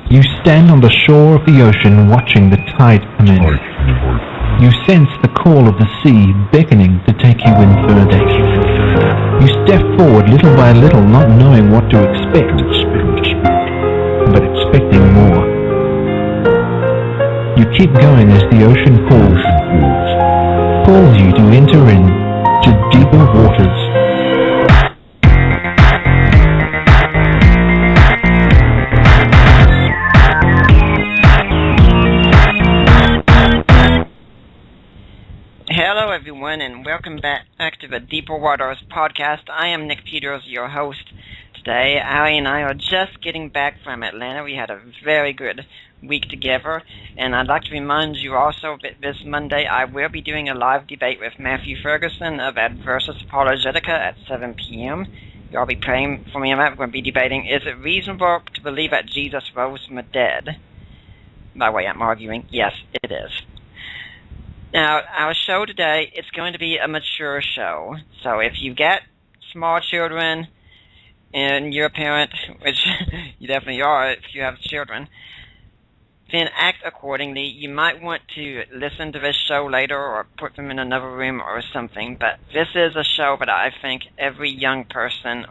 You stand on the shore of the ocean watching the tide come in. You sense the call of the sea beckoning to take you in further. You step forward little by little, not knowing what to expect, but expecting more. You keep going as the ocean calls you to enter into deeper waters. Hello everyone, and welcome back to the Deeper Waters podcast. I am Nick Peters, your host today. Ali and I are just getting back from Atlanta. We had a very good week together, and I'd like to remind you also that this Monday I will be doing a live debate with Matthew Ferguson of Adversus Apologetica at 7 p.m. You'll be praying for me on that. We're going to be debating, is it reasonable to believe that Jesus rose from the dead? By the way, I'm arguing, yes, it is. Now, our show today, it's going to be a mature show. So if you get small children and you're a parent, which you definitely are if you have children, then act accordingly. You might want to listen to this show later or put them in another room or something, but this is a show that I think every young person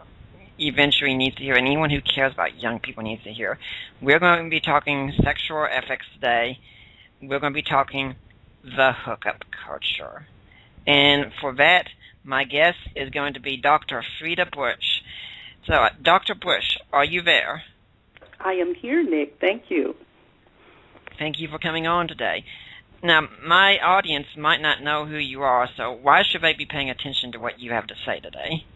eventually needs to hear, and anyone who cares about young people needs to hear. We're going to be talking sexual ethics today. We're going to be talking the hookup culture. And for that, my guest is going to be Dr. Freda Bush. So, Dr. Bush, are you there? I am here, Nick. Thank you. Thank you for coming on today. Now, my audience might not know who you are, so why should they be paying attention to what you have to say today?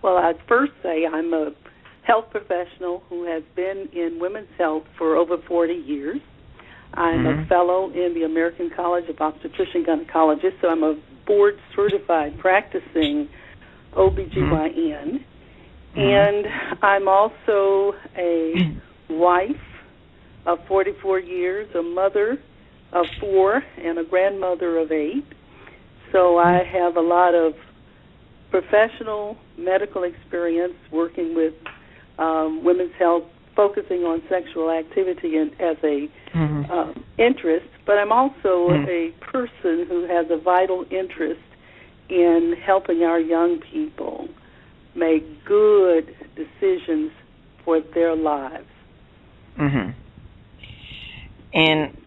Well, I'd first say I'm a health professional who has been in women's health for over 40 years. I'm a fellow in the American College of Obstetrician Gynecologists, so I'm a board-certified practicing OBGYN. And I'm also a wife of 44 years, a mother of 4, and a grandmother of 8. So I have a lot of professional medical experience working with women's health, focusing on sexual activity as a interest, but I'm also a person who has a vital interest in helping our young people make good decisions for their lives. And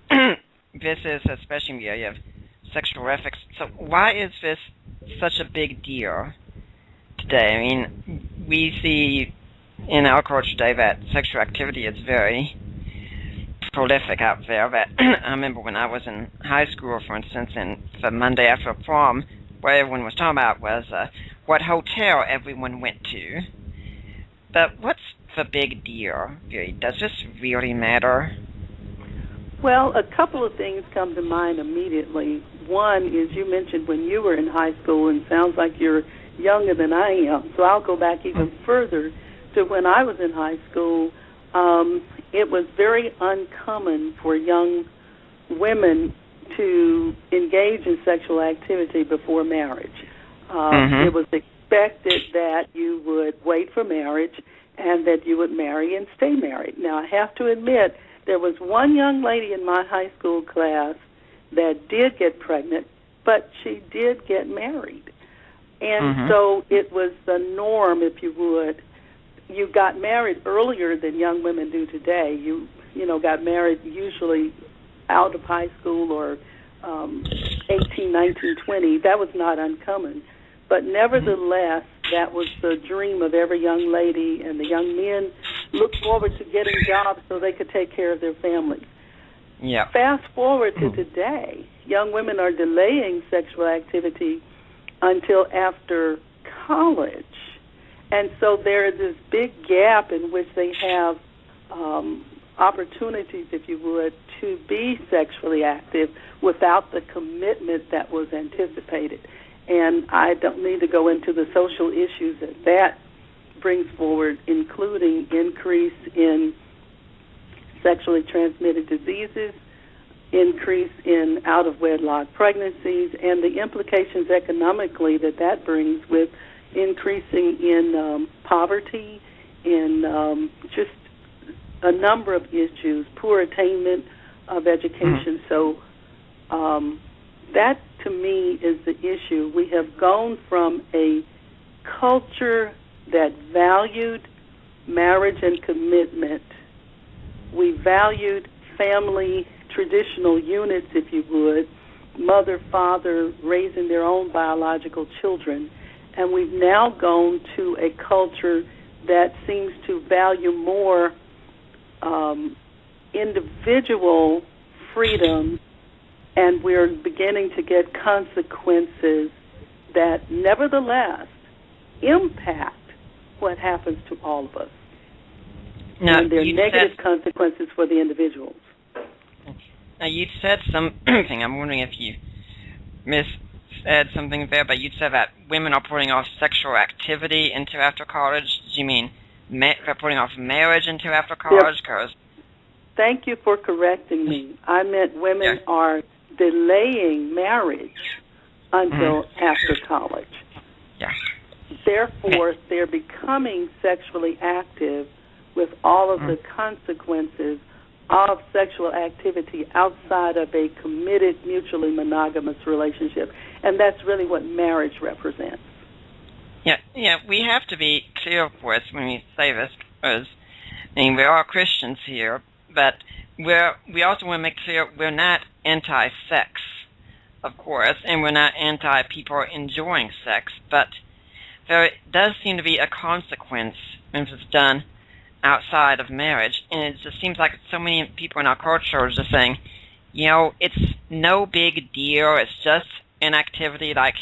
this is especially in the area of sexual ethics. So why is this such a big deal today? I mean, we see in our culture today that sexual activity is very prolific out there. That I remember when I was in high school, for instance, and the Monday after prom, what everyone was talking about was what hotel everyone went to. But what's the big deal? Does this really matter? Well, a couple of things come to mind immediately. One is you mentioned when you were in high school, and sounds like you're younger than I am, so I'll go back even further to when I was in high school. It was very uncommon for young women to engage in sexual activity before marriage. It was expected that you would wait for marriage and that you would marry and stay married. Now, I have to admit, there was one young lady in my high school class that did get pregnant, but she did get married. And so it was the norm, if you would. You got married earlier than young women do today. You got married usually out of high school or 18, 19, 20. That was not uncommon. But nevertheless, that was the dream of every young lady, and the young men looked forward to getting jobs so they could take care of their families. Yeah. Fast forward to today, young women are delaying sexual activity until after college. And so there is this big gap in which they have opportunities, if you would, to be sexually active without the commitment that was anticipated. And I don't need to go into the social issues that brings forward, including increase in sexually transmitted diseases, increase in out-of-wedlock pregnancies, and the implications economically that brings with increasing in poverty, in just a number of issues, poor attainment of education. So that, to me, is the issue. We have gone from a culture that valued marriage and commitment. We valued family traditional units, if you would, mother, father, raising their own biological children. And we've now gone to a culture that seems to value more individual freedom, and we're beginning to get consequences that nevertheless impact what happens to all of us. Now, and there are negative consequences for the individuals. Now, you'd said something, I'm wondering if you said something there, but you'd said that women are putting off sexual activity into after college. Do you mean they're putting off marriage into after college? Thank you for correcting me. I meant women are delaying marriage until after college. Yeah. Therefore, they're becoming sexually active with all of the consequences of sexual activity outside of a committed, mutually monogamous relationship. And that's really what marriage represents. Yeah, we have to be clear, of course, when we say this, because we are Christians here, but we also want to make clear we're not anti-sex, of course, and we're not anti-people enjoying sex, but there does seem to be a consequence when it's done outside of marriage, and it just seems like so many people in our culture are just saying, it's no big deal, it's just an activity like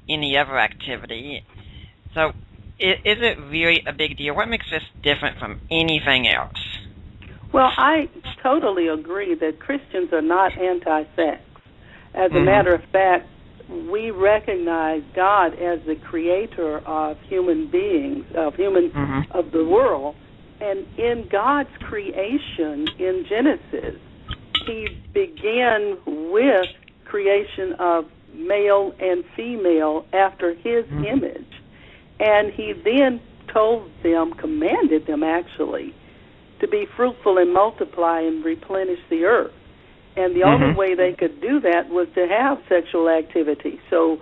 any other activity. So is it really a big deal? What makes this different from anything else? Well, I totally agree that Christians are not anti-sex. As a matter of fact, we recognize God as the creator of human beings, of the world. And in God's creation in Genesis, he began with creation of male and female after his image. And he then commanded them actually, to be fruitful and multiply and replenish the earth. And the only way they could do that was to have sexual activity. So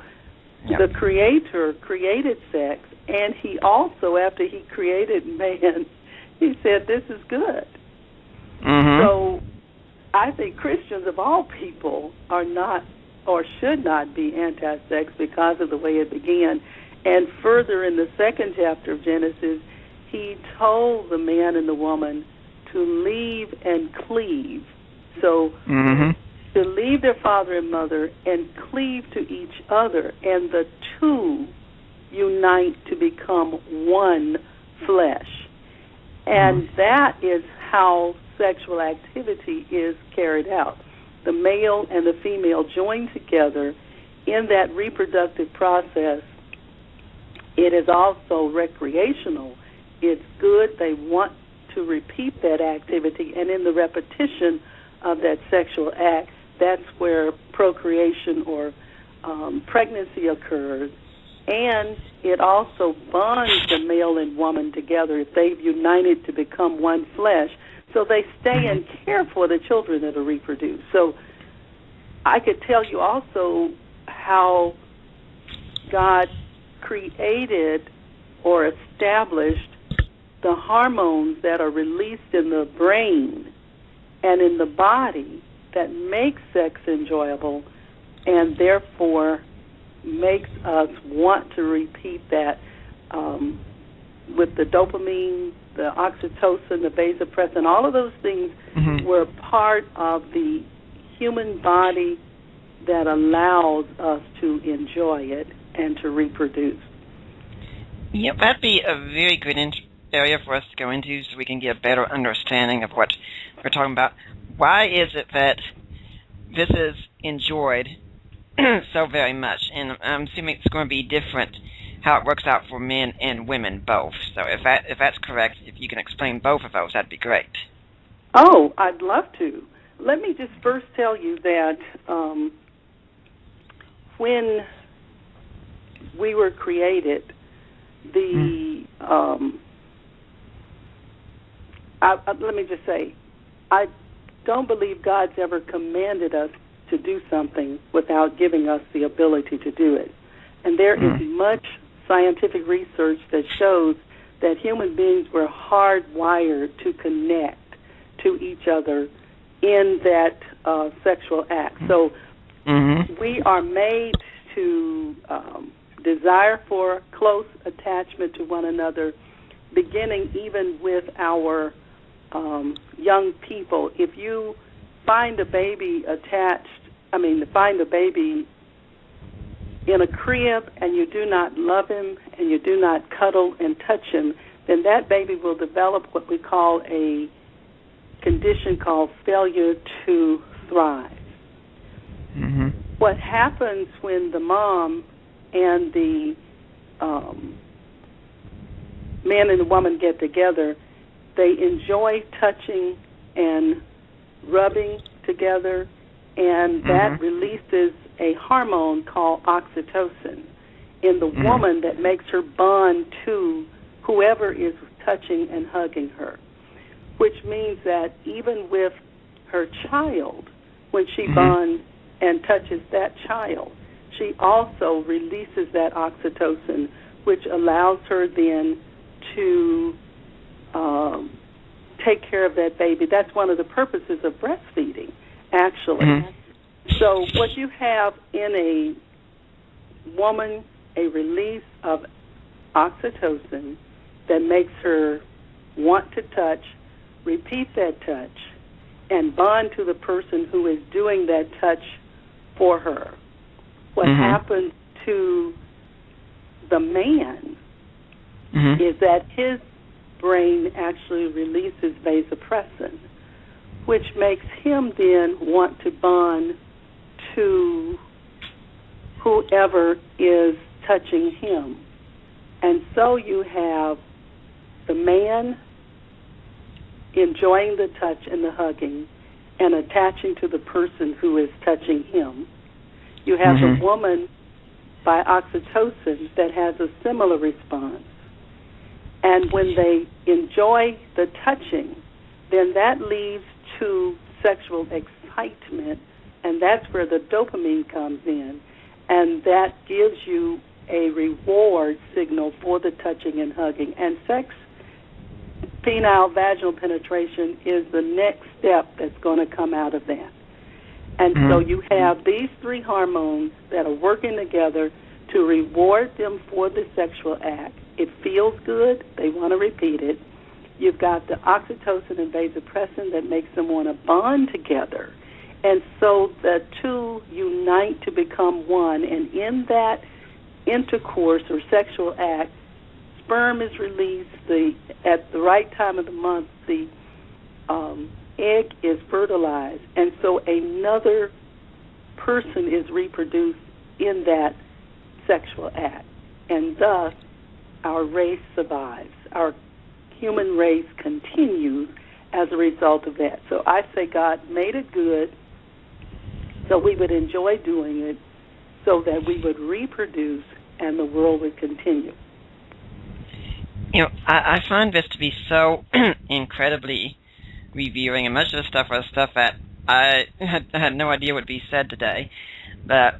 the Creator created sex, and he also, after he created man, he said, this is good. So I think Christians of all people are not or should not be anti-sex because of the way it began. And further in the second chapter of Genesis, he told the man and the woman to leave and cleave. So to leave their father and mother and cleave to each other, and the two unite to become one flesh. And that is how sexual activity is carried out. The male and the female join together in that reproductive process. It is also recreational. It's good. They want to repeat that activity, and in the repetition of that sexual act, that's where procreation or pregnancy occurs. And it also bonds the male and woman together if they've united to become one flesh. So they stay and care for the children that are reproduced. So I could tell you also how God created or established the hormones that are released in the brain and in the body that make sex enjoyable and therefore makes us want to repeat that with the dopamine, the oxytocin, the vasopressin. All of those things were part of the human body that allows us to enjoy it and to reproduce. Yeah, that'd be a very good area for us to go into so we can get a better understanding of what we're talking about. Why is it that this is enjoyed so very much? And I'm assuming it's going to be different how it works out for men and women both. So if that's correct, if you can explain both of those, that'd be great. Oh, I'd love to. Let me just first tell you that when we were created, the let me just say, I don't believe God's ever commanded us to do something without giving us the ability to do it. And there is much scientific research that shows that human beings were hardwired to connect to each other in that sexual act. So we are made to desire for close attachment to one another, beginning even with our young people. If you find a baby find a baby in a crib and you do not love him and you do not cuddle and touch him, then that baby will develop what we call a condition called failure to thrive. What happens when the mom and the man and the woman get together, they enjoy touching and rubbing together, and that releases a hormone called oxytocin in the woman that makes her bond to whoever is touching and hugging her, which means that even with her child, when she bonds and touches that child, she also releases that oxytocin, which allows her then to take care of that baby. That's one of the purposes of breastfeeding, actually. So what you have in a woman, a release of oxytocin that makes her want to touch, repeat that touch, and bond to the person who is doing that touch for her. What happens to the man is that his brain actually releases vasopressin, which makes him then want to bond to whoever is touching him. And so you have the man enjoying the touch and the hugging and attaching to the person who is touching him. You have the woman by oxytocin that has a similar response. And when they enjoy the touching, then that leads to sexual excitement, and that's where the dopamine comes in, and that gives you a reward signal for the touching and hugging. And sex, penile vaginal penetration, is the next step that's going to come out of that. And so you have these three hormones that are working together to reward them for the sexual act. It feels good. They want to repeat it. You've got the oxytocin and vasopressin that makes them want to bond together. And so the two unite to become one. And in that intercourse or sexual act, sperm is released. At the right time of the month, the egg is fertilized. And so another person is reproduced in that sexual act. And thus, our race survives. Our human race continues as a result of that. So I say God made it good so we would enjoy doing it, so that we would reproduce and the world would continue. You know, I find this to be so incredibly revealing, and much of the stuff was stuff that I had no idea would be said today. But,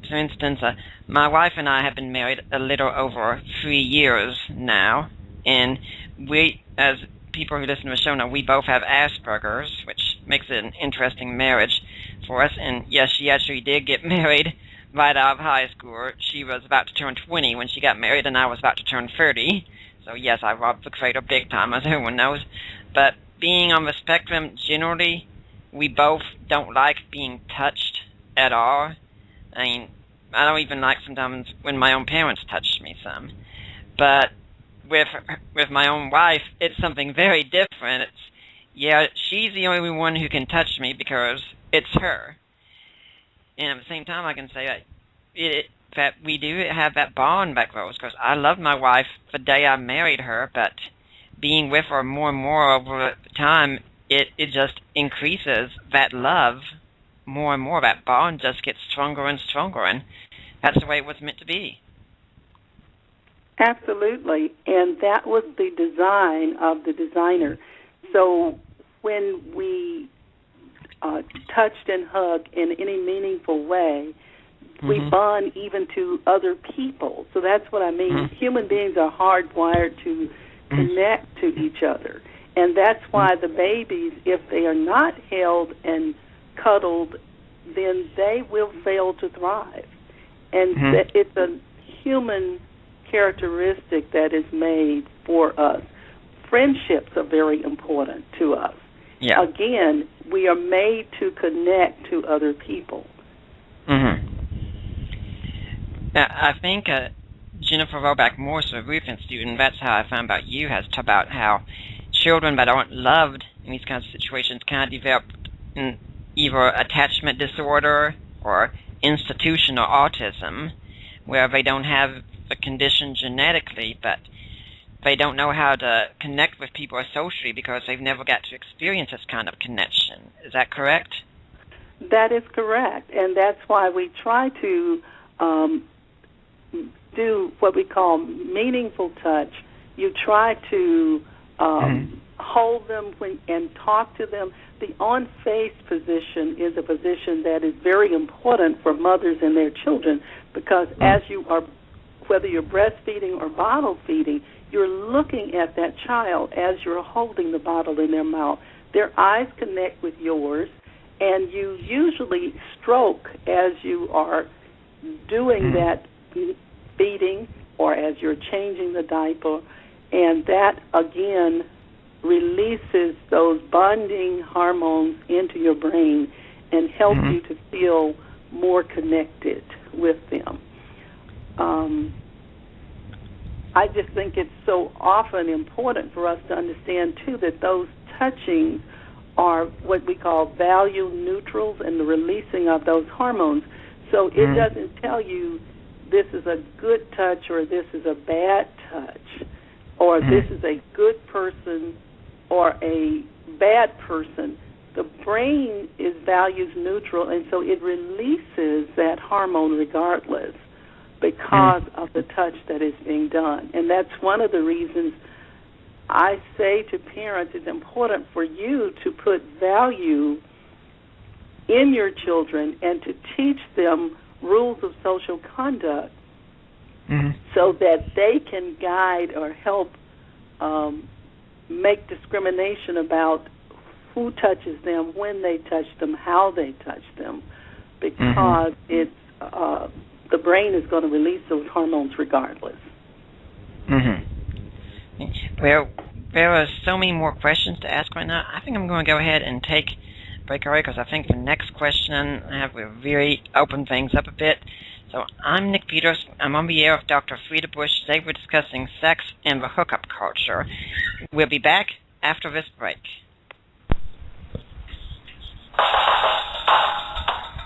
for instance, my wife and I have been married a little over 3 years now, and we, as people who listen to the show know, we both have Asperger's, which makes it an interesting marriage for us. And yes, she actually did get married right out of high school. She was about to turn 20 when she got married, and I was about to turn 30. So yes, I robbed the cradle big time, as everyone knows. But being on the spectrum, generally, we both don't like being touched at all. I mean, I don't even like sometimes when my own parents touch me some. But with my own wife, it's something very different. She's the only one who can touch me because it's her. And at the same time, I can say that we do have that bond that grows, because I love my wife the day I married her, but being with her more and more over time, it just increases that love more and more. That bond just gets stronger and stronger, and that's the way it was meant to be. Absolutely, and that was the design of the designer. So when we touched and hugged in any meaningful way, we bond even to other people. So that's what I mean. Human beings are hardwired to connect to each other. And that's why the babies, if they are not held and cuddled, then they will fail to thrive. And it's a human characteristic that is made for us. Friendships are very important to us. Yeah. Again, we are made to connect to other people. I think Jennifer Roback-Morse, a roofing student, that's how I found about you, has talked about how children that aren't loved in these kinds of situations kind of develop either attachment disorder or institutional autism, where they don't have the condition genetically, but they don't know how to connect with people socially because they've never got to experience this kind of connection. Is that correct? That is correct, and that's why we try to do what we call meaningful touch. You try to hold them and talk to them. The on-face position is a position that is very important for mothers and their children because as you are, whether you're breastfeeding or bottle feeding, you're looking at that child as you're holding the bottle in their mouth. Their eyes connect with yours, and you usually stroke as you are doing that feeding or as you're changing the diaper, and that, again, releases those bonding hormones into your brain and helps you to feel more connected with them. I just think it's so often important for us to understand, too, that those touchings are what we call value neutrals and the releasing of those hormones. So it doesn't tell you this is a good touch or this is a bad touch or this is a good person or a bad person. The brain is values neutral, and so it releases that hormone regardless because of the touch that is being done. And that's one of the reasons I say to parents it's important for you to put value in your children and to teach them rules of social conduct so that they can guide or help make discrimination about who touches them, when they touch them, how they touch them, because it's the brain is going to release those hormones regardless. Well, there are so many more questions to ask right now. I think I'm going to go ahead and take a break already because I think the next question I have will really open things up a bit. So I'm Nick Peters. I'm on the air with Dr. Freda Bush. Today we're discussing sex and the hookup culture. We'll be back after this break.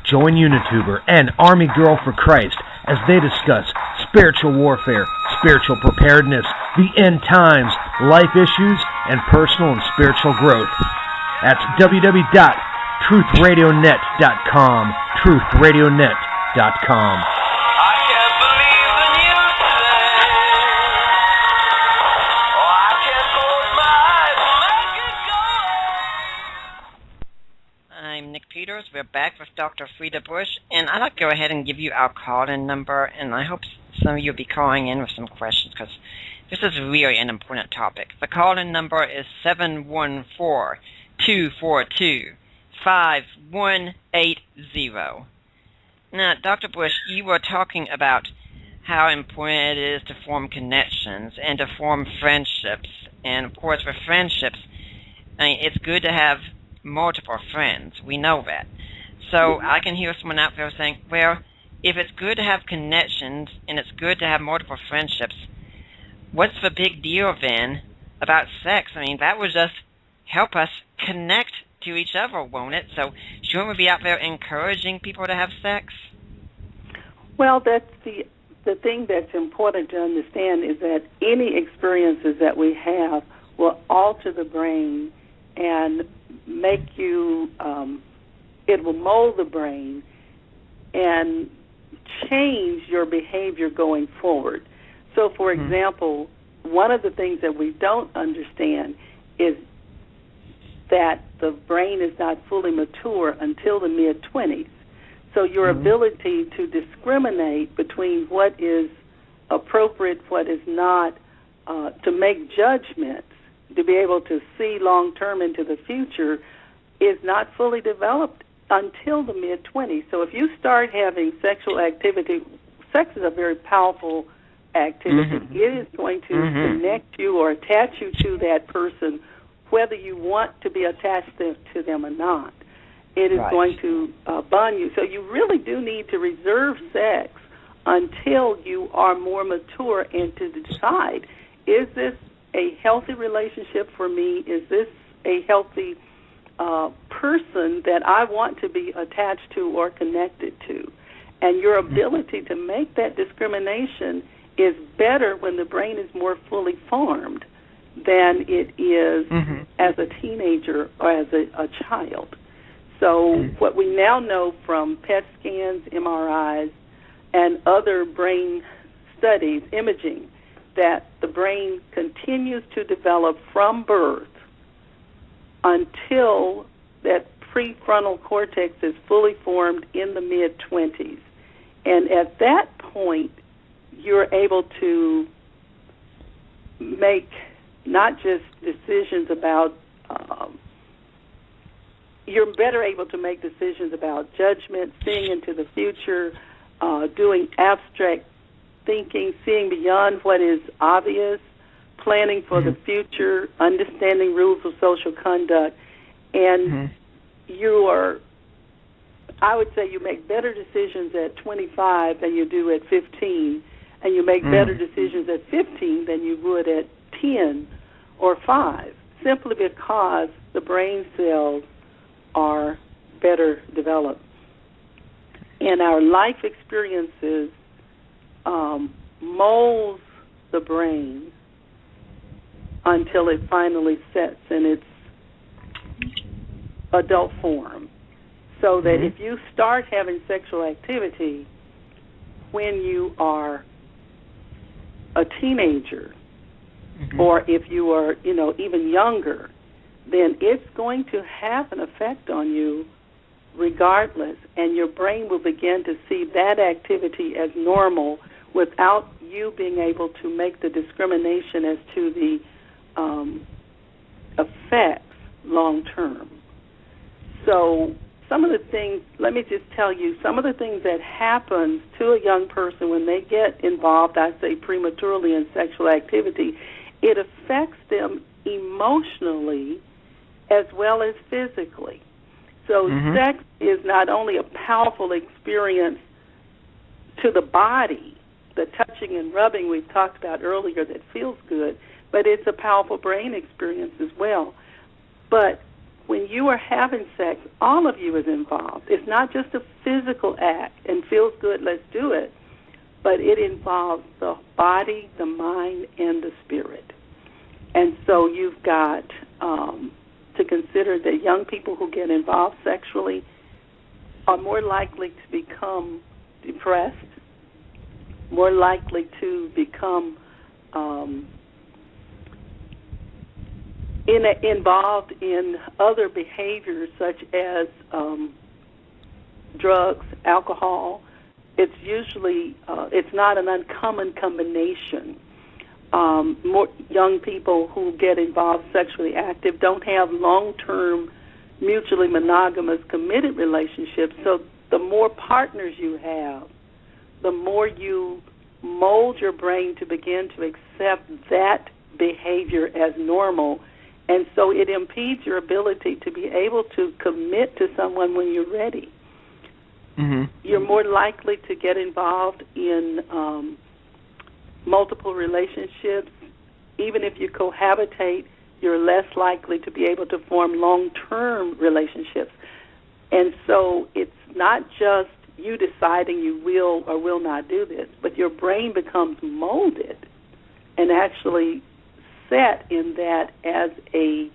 Join Unituber and Army Girl for Christ as they discuss spiritual warfare, spiritual preparedness, the end times, life issues, and personal and spiritual growth. That's www.truthradionet.com, truthradionet.com. I'm Nick Peters. We're back with Dr. Freda Bush, and I'd like to go ahead and give you our call-in number, and I hope some of you will be calling in with some questions because this is really an important topic. The call-in number is 714-242-5180. Now, Dr. Bush, you were talking about how important it is to form connections and to form friendships, and of course, for friendships, I mean, it's good to have multiple friends. We know that. So I can hear someone out there saying, well, if it's good to have connections and it's good to have multiple friendships, what's the big deal then about sex? I mean, that would just help us connect to each other, won't it? So shouldn't we be out there encouraging people to have sex? Well, that's the thing that's important to understand is that any experiences that we have will alter the brain and make you, it will mold the brain and change your behavior going forward. So, for example, one of the things that we don't understand is that the brain is not fully mature until the mid-20s. So your ability to discriminate between what is appropriate, what is not, to make judgments, to be able to see long-term into the future, is not fully developed until the mid-20s. So if you start having sexual activity, sex is a very powerful activity. It is going to connect you or attach you to that person, whether you want to be attached to them or not. It is going to bond you. So you really do need to reserve sex until you are more mature and to decide, is this a healthy relationship for me? Is this a healthy person that I want to be attached to or connected to? And your ability to make that discrimination is better when the brain is more fully formed than it is as a teenager or as a child. So what we now know from PET scans, MRIs, and other brain studies, imaging, that the brain continues to develop from birth until that prefrontal cortex is fully formed in the mid-20s. And at that point, you're able to make not just decisions about, you're better able to make decisions about judgment, seeing into the future, doing abstract thinking, seeing beyond what is obvious, planning for the future, understanding rules of social conduct, and you are, I would say you make better decisions at 25 than you do at 15, and you make better decisions at 15 than you would at 10 or 5, simply because the brain cells are better developed. And our life experiences molds the brain until it finally sets in its adult form. So that if you start having sexual activity when you are a teenager, or if you are, even younger, then it's going to have an effect on you regardless, and your brain will begin to see that activity as normal without you being able to make the discrimination as to the effects long term. So some of the things, let me just tell you, some of the things that happens to a young person when they get involved, I say prematurely, in sexual activity, it affects them emotionally as well as physically. So sex is not only a powerful experience to the body, the touching and rubbing we've talked about earlier that feels good, but it's a powerful brain experience as well. But when you are having sex, all of you is involved. It's not just a physical act and feels good, let's do it, but it involves the body, the mind, and the spirit. And so you've got to consider that young people who get involved sexually are more likely to become depressed, more likely to become involved in other behaviors such as drugs, alcohol. It's usually, it's not an uncommon combination. More young people who get involved sexually active don't have long-term, mutually monogamous, committed relationships. So the more partners you have, the more you mold your brain to begin to accept that behavior as normal. And so it impedes your ability to be able to commit to someone when you're ready. You're more likely to get involved in multiple relationships. Even if you cohabitate, you're less likely to be able to form long-term relationships. And so it's not just you deciding you will or will not do this, but your brain becomes molded and actually set in that as a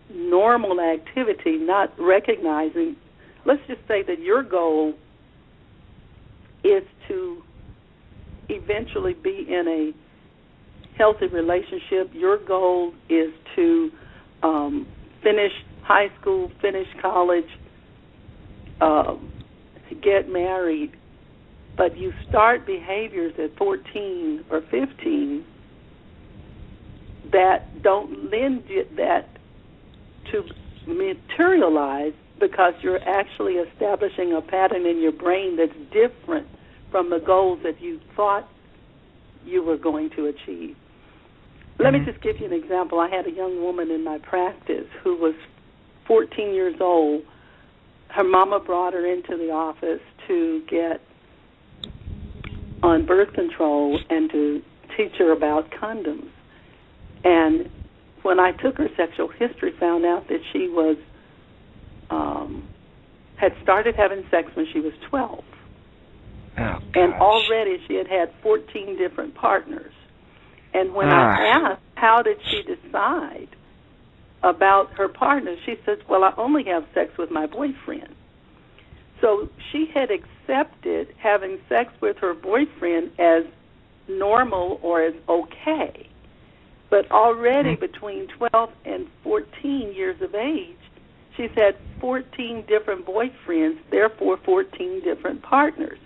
normal activity, not recognizing. Let's just say that your goal is to eventually be in a healthy relationship. Your goal is to finish high school, finish college, get married, but you start behaviors at 14 or 15 that don't lend you that to materialize, because you're actually establishing a pattern in your brain that's different from the goals that you thought you were going to achieve. Let me just give you an example. I had a young woman in my practice who was 14 years old. Her mama brought her into the office to get on birth control and to teach her about condoms. And when I took her sexual history, found out that she was had started having sex when she was 12. Oh, and already she had had 14 different partners. And when I asked, how did she decide about her partners, she says, well, I only have sex with my boyfriend. So she had accepted having sex with her boyfriend as normal or as okay. But already between 12 and 14 years of age, she's had 14 different boyfriends, therefore 14 different partners.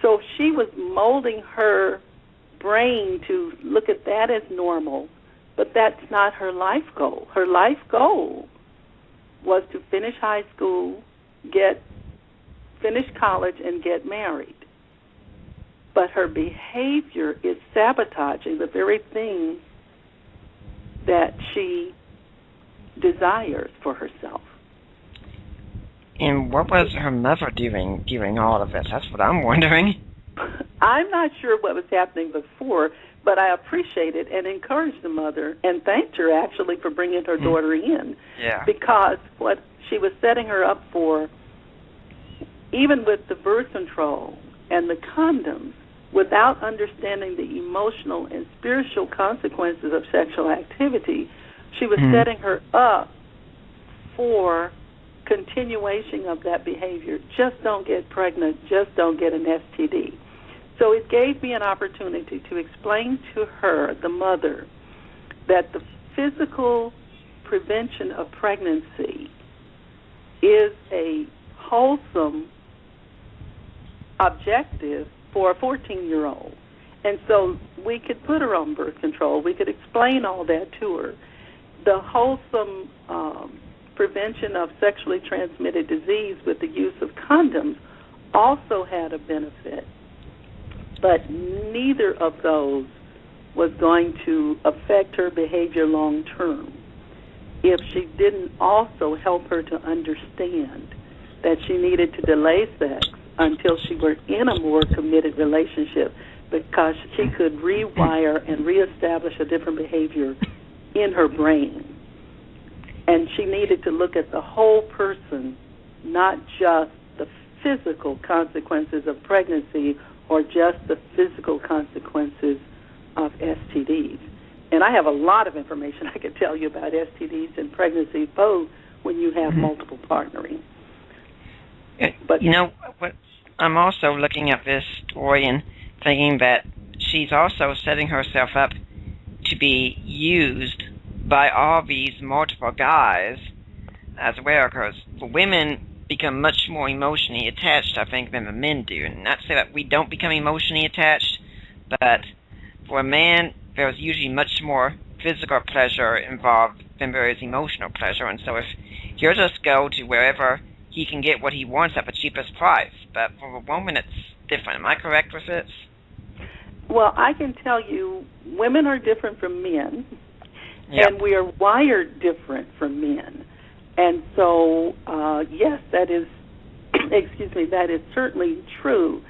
So she was molding her brain to look at that as normal, but that's not her life goal. Her life goal was to finish high school, finish college, and get married. But her behavior is sabotaging the very thing that she desires for herself. And what was her mother doing during all of this? That's what I'm wondering. I'm not sure what was happening before, but I appreciated and encouraged the mother and thanked her, actually, for bringing her daughter in. Yeah. Because what she was setting her up for, even with the birth control and the condoms, without understanding the emotional and spiritual consequences of sexual activity, she was setting her up for continuation of that behavior. Just don't get pregnant, just don't get an STD. So it gave me an opportunity to explain to her, the mother, that the physical prevention of pregnancy is a wholesome objective for a 14-year-old. And so we could put her on birth control. We could explain all that to her. The wholesome prevention of sexually transmitted disease with the use of condoms also had a benefit, but neither of those was going to affect her behavior long term if she didn't also help her to understand that she needed to delay sex until she were in a more committed relationship, because she could rewire and reestablish a different behavior in her brain. And she needed to look at the whole person, not just the physical consequences of pregnancy or just the physical consequences of STDs. And I have a lot of information I could tell you about STDs and pregnancy, both when you have multiple partnering. But you know, I'm also looking at this story and thinking that she's also setting herself up to be used by all these multiple guys as well, because women become much more emotionally attached, I think, than the men do. And not to say that we don't become emotionally attached, but for a man, there's usually much more physical pleasure involved than there is emotional pleasure. And so if he'll just go to wherever he can get what he wants at the cheapest price. But for a woman, it's different. Am I correct with this? Well, I can tell you, women are different from men. Yep. And we are wired different from men. And so, yes, that is, that is certainly true,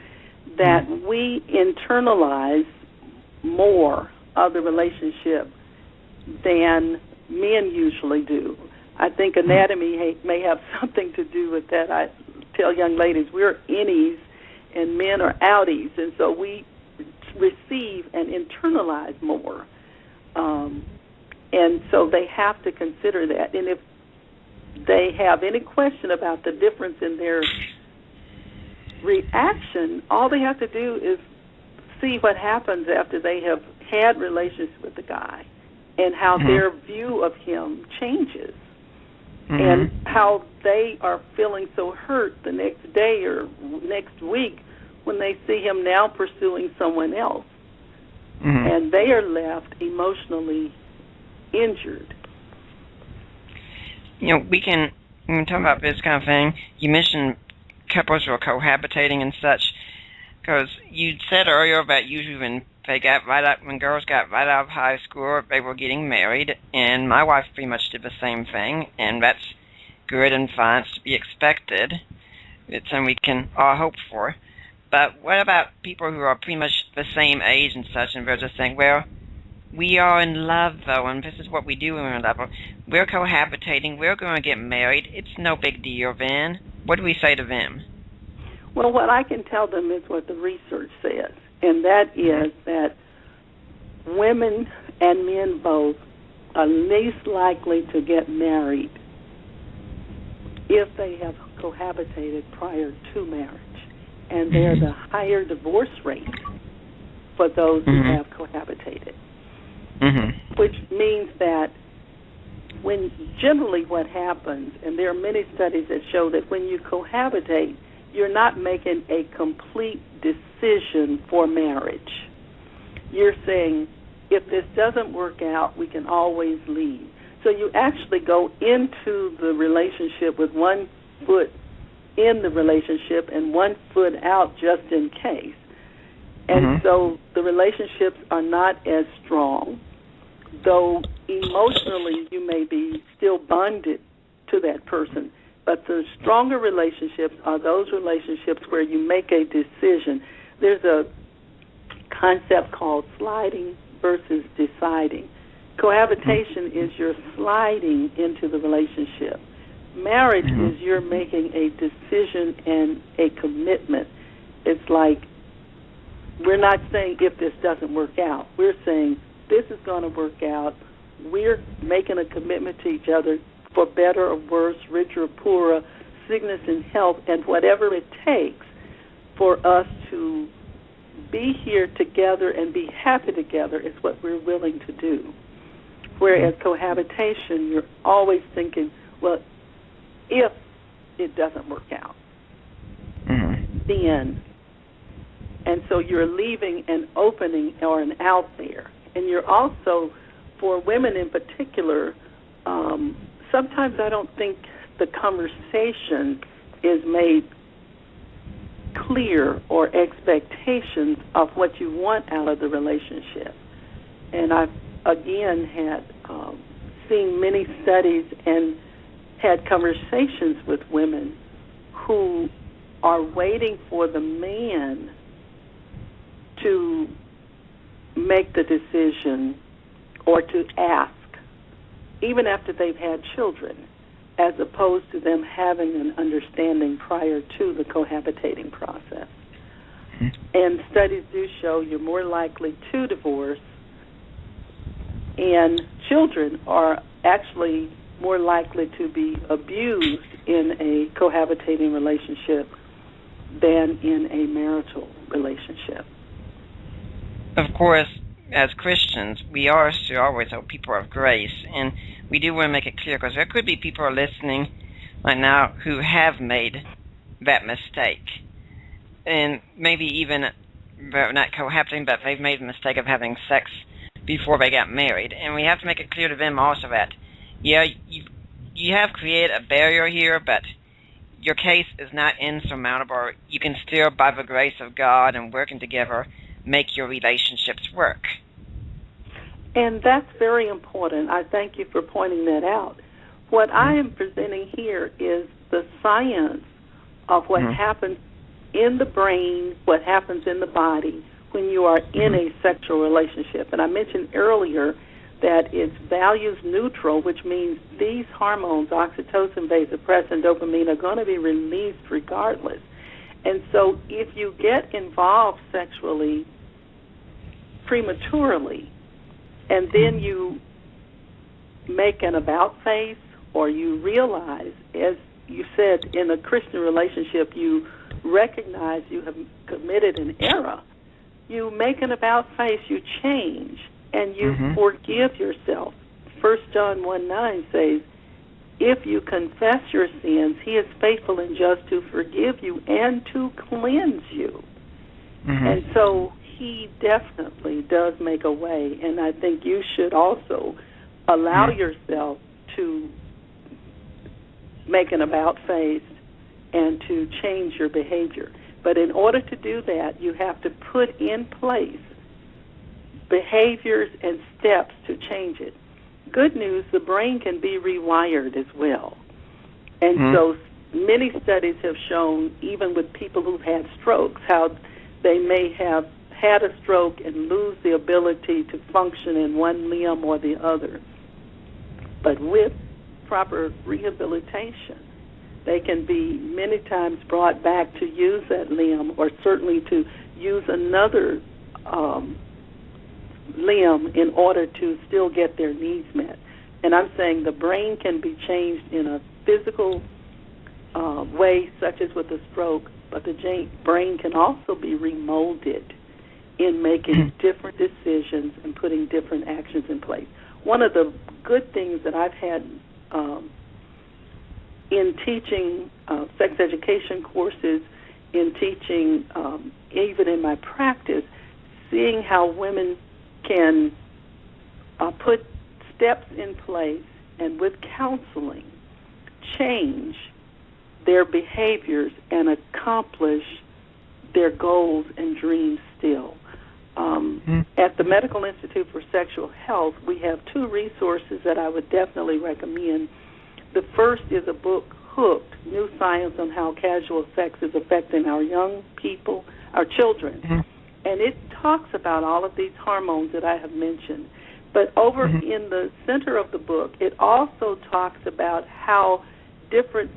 that we internalize more of the relationship than men usually do. I think anatomy may have something to do with that. I tell young ladies, we're innies and men are outies, and so we receive and internalize more. And so they have to consider that. And if they have any question about the difference in their reaction, all they have to do is see what happens after they have had relations with the guy and how their view of him changes. and how they are feeling so hurt the next day or next week when they see him now pursuing someone else. And they are left emotionally injured. We can talk about this kind of thing. You mentioned couples who are cohabitating and such, because you said earlier that usually when girls got right out of high school, they were getting married, and my wife pretty much did the same thing, and that's good and fine. It's to be expected. It's something we can all hope for. But what about people who are pretty much the same age and such, and they're just saying, well, we are in love, though, and this is what we do when we're in love. We're cohabitating. We're going to get married. It's no big deal then. What do we say to them? Well, what I can tell them is what the research says, and that is that women and men both are least likely to get married if they have cohabitated prior to marriage. And they're the higher divorce rate for those who have cohabitated. Which means that when generally what happens, and there are many studies that show that when you cohabitate, you're not making a complete decision for marriage. You're saying, if this doesn't work out, we can always leave. So you actually go into the relationship with one foot in the relationship and one foot out just in case. And so the relationships are not as strong, though emotionally you may be still bonded to that person. But the stronger relationships are those relationships where you make a decision. There's a concept called sliding versus deciding. Cohabitation is you're sliding into the relationship. Marriage is you're making a decision and a commitment. It's like we're not saying if this doesn't work out. We're saying this is going to work out. We're making a commitment to each other for better or worse, richer or poorer, sickness and health, and whatever it takes for us to be here together and be happy together is what we're willing to do. Whereas cohabitation, you're always thinking, well, if it doesn't work out, then. And so you're leaving an opening or an out there. And you're also, for women in particular, sometimes I don't think the conversation is made clear or expectations of what you want out of the relationship. And I've, again, had seen many studies and had conversations with women who are waiting for the man to make the decision or to ask, even after they've had children, as opposed to them having an understanding prior to the cohabitating process. And studies do show you're more likely to divorce, and children are actually more likely to be abused in a cohabitating relationship than in a marital relationship. Of course, as Christians, we are to always hope people of grace, and we do want to make it clear, because there could be people listening right now who have made that mistake, and maybe even not cohabitating, but they've made the mistake of having sex before they got married, and we have to make it clear to them also that, yeah, you have created a barrier here, but your case is not insurmountable. You can still, by the grace of God and working together, make your relationships work. And that's very important. I thank you for pointing that out. What I am presenting here is the science of what happens in the brain, what happens in the body when you are in a sexual relationship. And I mentioned earlier that it's values neutral, which means these hormones, oxytocin, vasopressin, dopamine, are going to be released regardless. And so if you get involved sexually prematurely, and then you make an about face, or you realize, as you said, in a Christian relationship, you recognize you have committed an error, you make an about face, you change, and you forgive yourself. 1 John 1:9 says, if you confess your sins, he is faithful and just to forgive you and to cleanse you. Mm-hmm. And so he definitely does make a way, and I think you should also allow yourself to make an about-face and to change your behavior. But in order to do that, you have to put in place behaviors and steps to change it. Good news, the brain can be rewired as well. And so many studies have shown, even with people who've had strokes, how they may have had a stroke and lose the ability to function in one limb or the other. But with proper rehabilitation, they can be many times brought back to use that limb, or certainly to use another limb in order to still get their needs met. And I'm saying the brain can be changed in a physical way, such as with a stroke, but the brain can also be remolded in making different decisions and putting different actions in place. One of the good things that I've had in teaching sex education courses, in teaching even in my practice, seeing how women can put steps in place and with counseling change their behaviors and accomplish their goals and dreams still. At the Medical Institute for Sexual Health, we have 2 resources that I would definitely recommend. The first is a book, Hooked, New Science on How Casual Sex is Affecting Our Young People, our children. And it talks about all of these hormones that I have mentioned. But over in the center of the book, it also talks about how different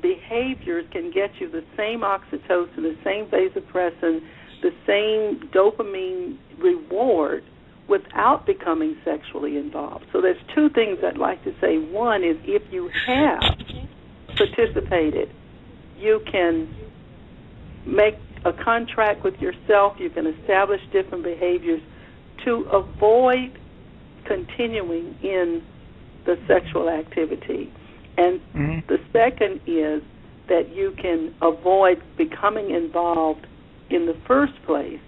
behaviors can get you the same oxytocin, the same vasopressin, the same dopamine reward without becoming sexually involved. So there's 2 things I'd like to say. One is, if you have participated, you can make a contract with yourself, you can establish different behaviors to avoid continuing in the sexual activity. And the second is that you can avoid becoming involved in the first place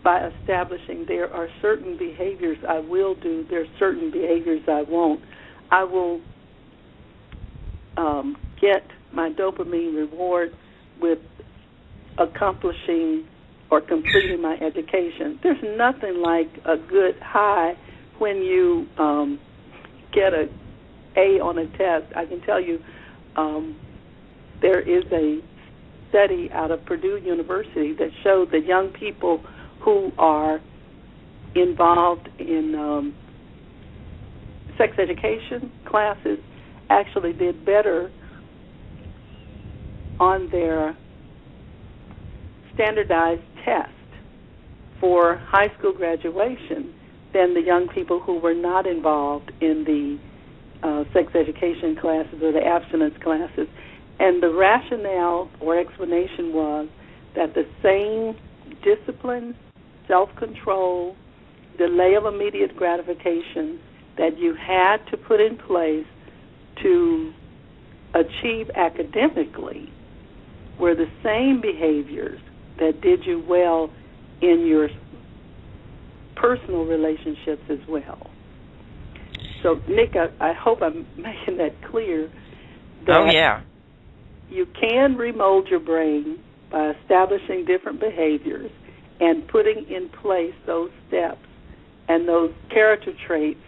by establishing there are certain behaviors I will do, there are certain behaviors I won't. I will get my dopamine reward with accomplishing or completing my education. There's nothing like a good high when you get an A on a test. I can tell you there is a study out of Purdue University that showed that young people who are involved in sex education classes actually did better on their standardized test for high school graduation than the young people who were not involved in the sex education classes or the abstinence classes. And the rationale or explanation was that the same discipline, self-control, delay of immediate gratification that you had to put in place to achieve academically were the same behaviors that did you well in your personal relationships as well. So, Nick, I hope I'm making that clear. That you can remold your brain by establishing different behaviors and putting in place those steps and those character traits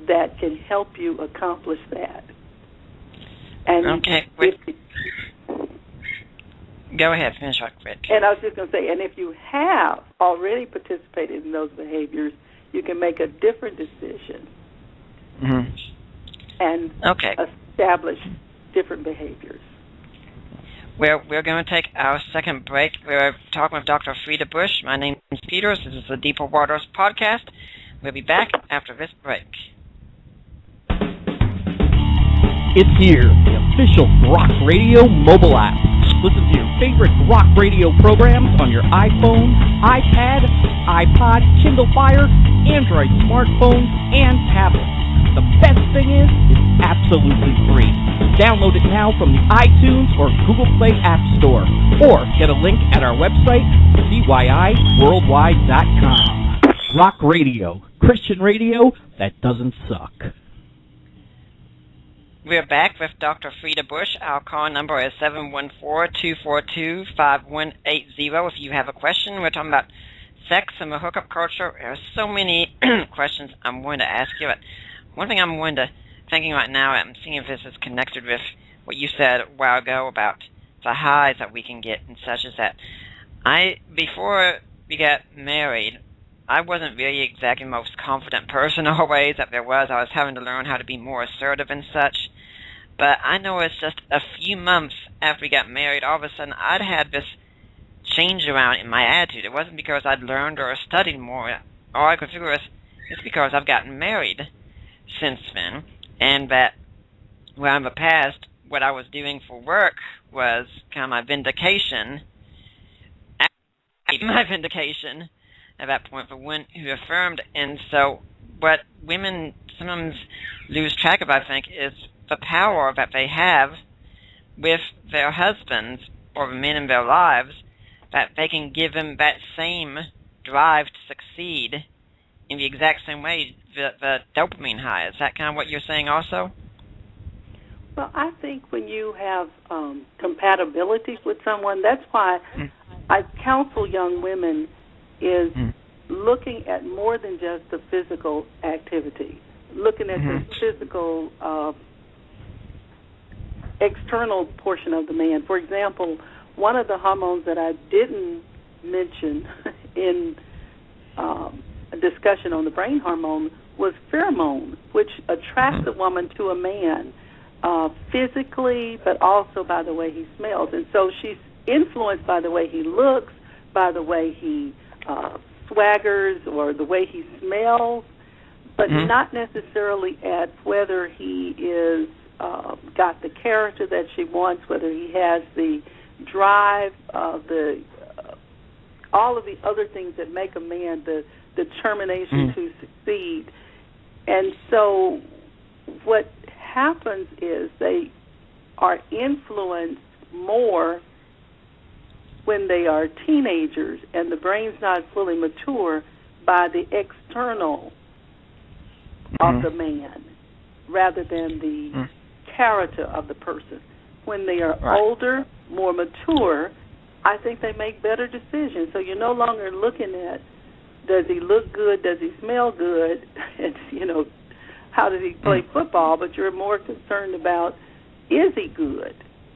that can help you accomplish that. And go ahead, finish up, Rick. And I was just going to say, and if you have already participated in those behaviors, you can make a different decision and establish different behaviors. We're going to take our second break. We're talking with Dr. Freda Bush. My name is Peters. This is the Deeper Waters podcast. We'll be back after this break. It's here, the official Rock Radio mobile app. Listen to your favorite Rock Radio programs on your iPhone, iPad, iPod, Kindle Fire, Android smartphone, and tablet. The best thing is, it's absolutely free. Download it now from the iTunes or Google Play App Store, or get a link at our website, cyiworldwide.com. Rock Radio, Christian radio that doesn't suck. We're back with Dr. Freda Bush. Our call number is 714-242-5180. If you have a question, we're talking about sex and the hookup culture. There are so many questions I'm going to ask you. But one thing I'm thinking right now, I'm seeing if this is connected with what you said a while ago about the highs that we can get and such as that. Before we got married, I wasn't really exactly the most confident person always that there was. I was having to learn how to be more assertive and such. But I know it's just a few months after we got married, all of a sudden I'd had this change around in my attitude. It wasn't because I'd learned or studied more. All I could figure was, it's because I've gotten married since then. And that, well, in the past, what I was doing for work was kind of my vindication. My vindication at that point for one who affirmed. And so what women sometimes lose track of, I think, is the power that they have with their husbands or the men in their lives, that they can give them that same drive to succeed in the exact same way, the dopamine high. Is that kind of what you're saying also? Well, I think when you have compatibility with someone, that's why I counsel young women is looking at more than just the physical activity, looking at the physical external portion of the man. For example, one of the hormones that I didn't mention in a discussion on the brain hormone was pheromone, which attracts a woman to a man physically, but also by the way he smells. And so she's influenced by the way he looks, by the way he swaggers, or the way he smells, but not necessarily at whether he is got the character that she wants, whether he has the drive, all of the other things that make a man, the determination to succeed. And so what happens is they are influenced more when they are teenagers and the brain's not fully mature by the external of the man rather than the character of the person. When they are older, more mature, I think they make better decisions. So you're no longer looking at, does he look good, does he smell good, and, how does he play football, but you're more concerned about, is he good?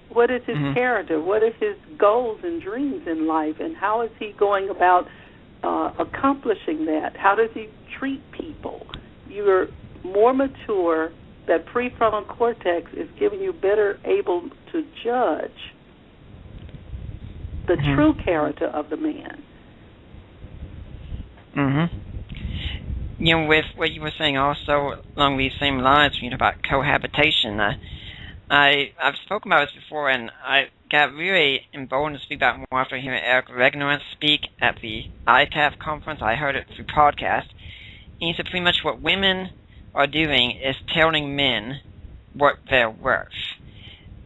What is his character? What is his goals and dreams in life? And how is he going about accomplishing that? How does he treat people? You're more mature. That prefrontal cortex is giving you better able to judge the true character of the man. With what you were saying also along these same lines, about cohabitation, I've spoken about this before, and I got really emboldened to speak about it more after hearing Eric Regnerant speak at the ITAF conference. I heard it through podcast. And he said pretty much what women are doing is telling men what they're worth.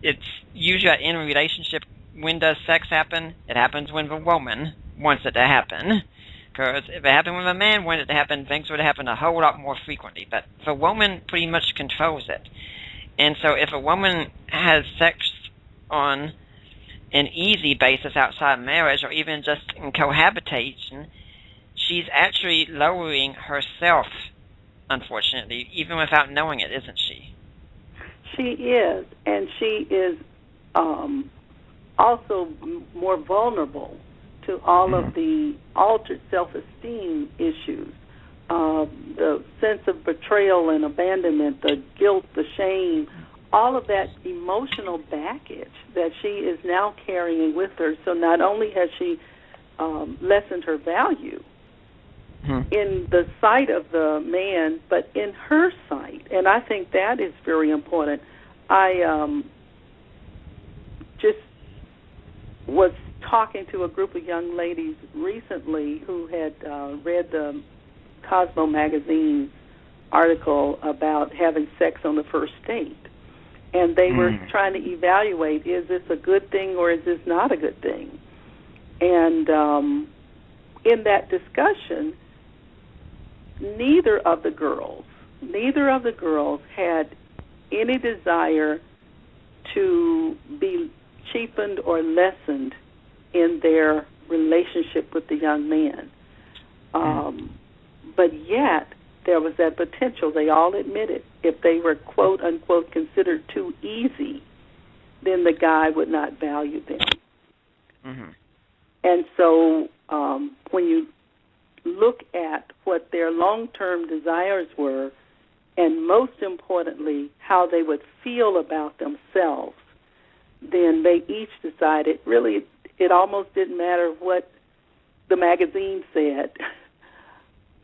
It's usually in a relationship, when does sex happen? It happens when the woman wants it to happen. Because if it happened when the man wanted it to happen, things would happen a whole lot more frequently. But the woman pretty much controls it. And so if a woman has sex on an easy basis outside marriage, or even just in cohabitation, she's actually lowering herself, unfortunately, even without knowing it, isn't she? She is, and she is also more vulnerable to all of the altered self-esteem issues, the sense of betrayal and abandonment, the guilt, the shame, all of that emotional baggage that she is now carrying with her. So not only has she lessened her value in the sight of the man, but in her sight. And I think that is very important. I just was talking to a group of young ladies recently who had read the Cosmo magazine's article about having sex on the first date. And they were trying to evaluate, is this a good thing or is this not a good thing? And in that discussion, neither of the girls had any desire to be cheapened or lessened in their relationship with the young man. But yet, there was that potential. They all admitted if they were, quote, unquote, considered too easy, then the guy would not value them. Mm-hmm. And so when you look at what their long-term desires were, and most importantly, how they would feel about themselves, then they each decided, really, it almost didn't matter what the magazine said.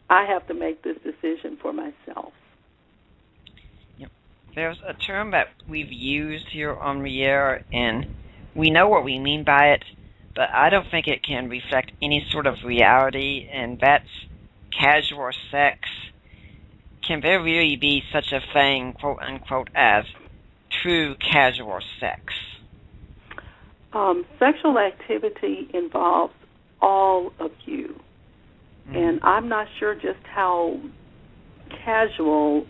I have to make this decision for myself. Yep. There's a term that we've used here on the air, and we know what we mean by it, but I don't think it can reflect any sort of reality, and that's casual sex. Can there really be such a thing, quote unquote, as true casual sex? Sexual activity involves all of you. And I'm not sure just how casual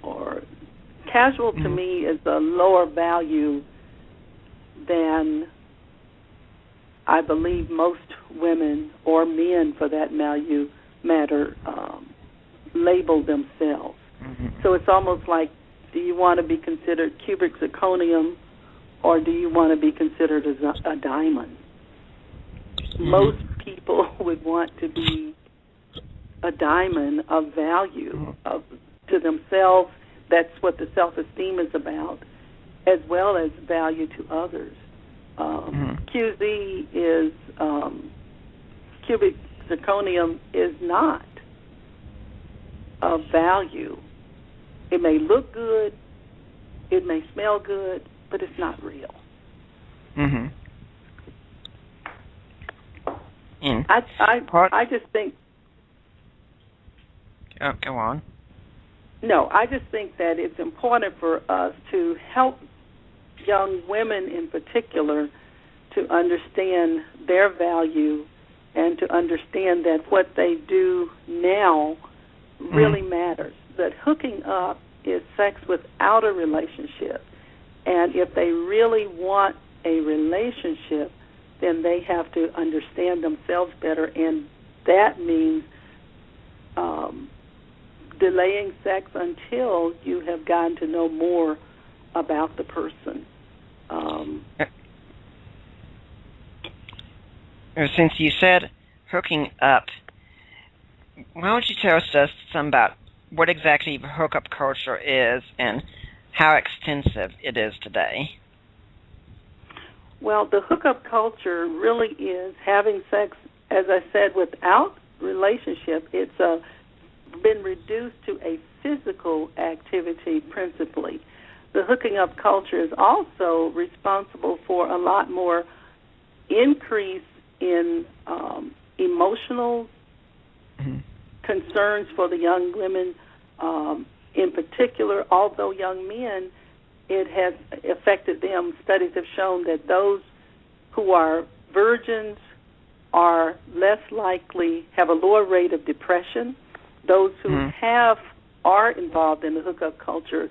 to me is a lower value than I believe most women or men, for that matter, label themselves. So it's almost like, do you want to be considered cubic zirconium or do you want to be considered a diamond? Most people would want to be a diamond of value to themselves. That's what the self-esteem is about, as well as value to others. QZ is, cubic zirconium is not of value. It may look good, it may smell good, but it's not real. I just think... Oh, go on. No, I just think that it's important for us to help young women in particular to understand their value and to understand that what they do now really matters. That hooking up is sex without a relationship. And if they really want a relationship, then they have to understand themselves better, and that means delaying sex until you have gotten to know more about the person. Since you said hooking up, why don't you tell us just some about what exactly the hookup culture is and how extensive it is today? Well, the hookup culture really is having sex, as I said, without relationship. It's been reduced to a physical activity principally. The hooking up culture is also responsible for a lot more increase in emotional concerns for the young women in particular, although young men, it has affected them. Studies have shown that those who are virgins are less likely, have a lower rate of depression. Those who are involved in the hookup culture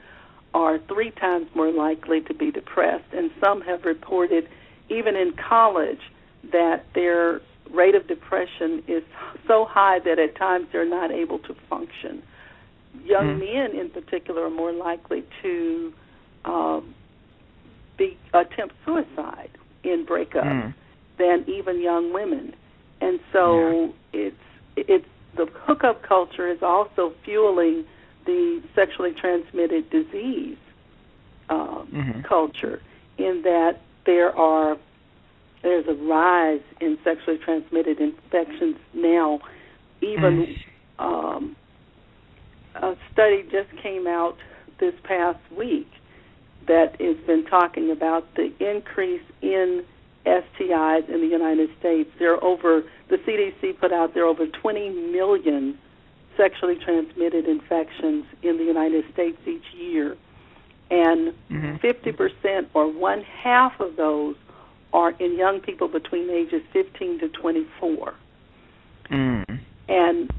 are 3 times more likely to be depressed. And some have reported, even in college, that their rate of depression is so high that at times they're not able to function. Young men, in particular, are more likely to attempt suicide in breakups than even young women. And so it's the hookup culture is also fueling the sexually transmitted disease culture, in that there's a rise in sexually transmitted infections now. Even a study just came out this past week that has been talking about the increase in STIs in the United States. The CDC put out there are over 20 million sexually transmitted infections in the United States each year, and 50% or one-half of those are in young people between ages 15 to 24. And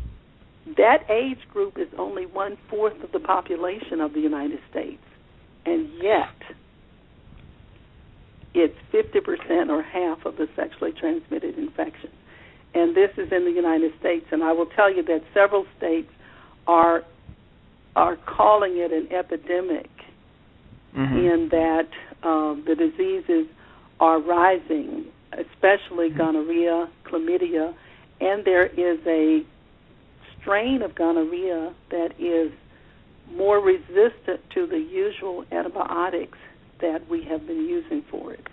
that age group is only 1/4 of the population of the United States, and yet it's 50% or half of the sexually transmitted infections. And this is in the United States, and I will tell you that several states are calling it an epidemic, in that the diseases are rising, especially gonorrhea, chlamydia, and there is a strain of gonorrhea that is more resistant to the usual antibiotics that we have been using for it.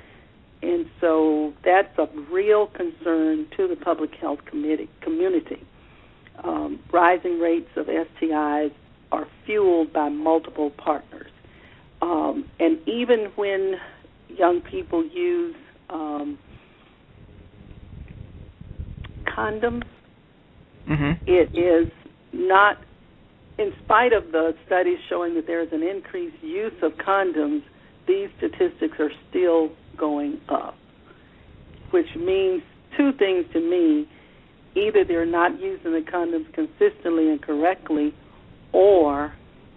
And so that's a real concern to the public health community. Rising rates of STIs are fueled by multiple partners. And even when young people use condoms, it is not, in spite of the studies showing that there is an increased use of condoms, these statistics are still going up, which means two things to me. Either they're not using the condoms consistently and correctly, or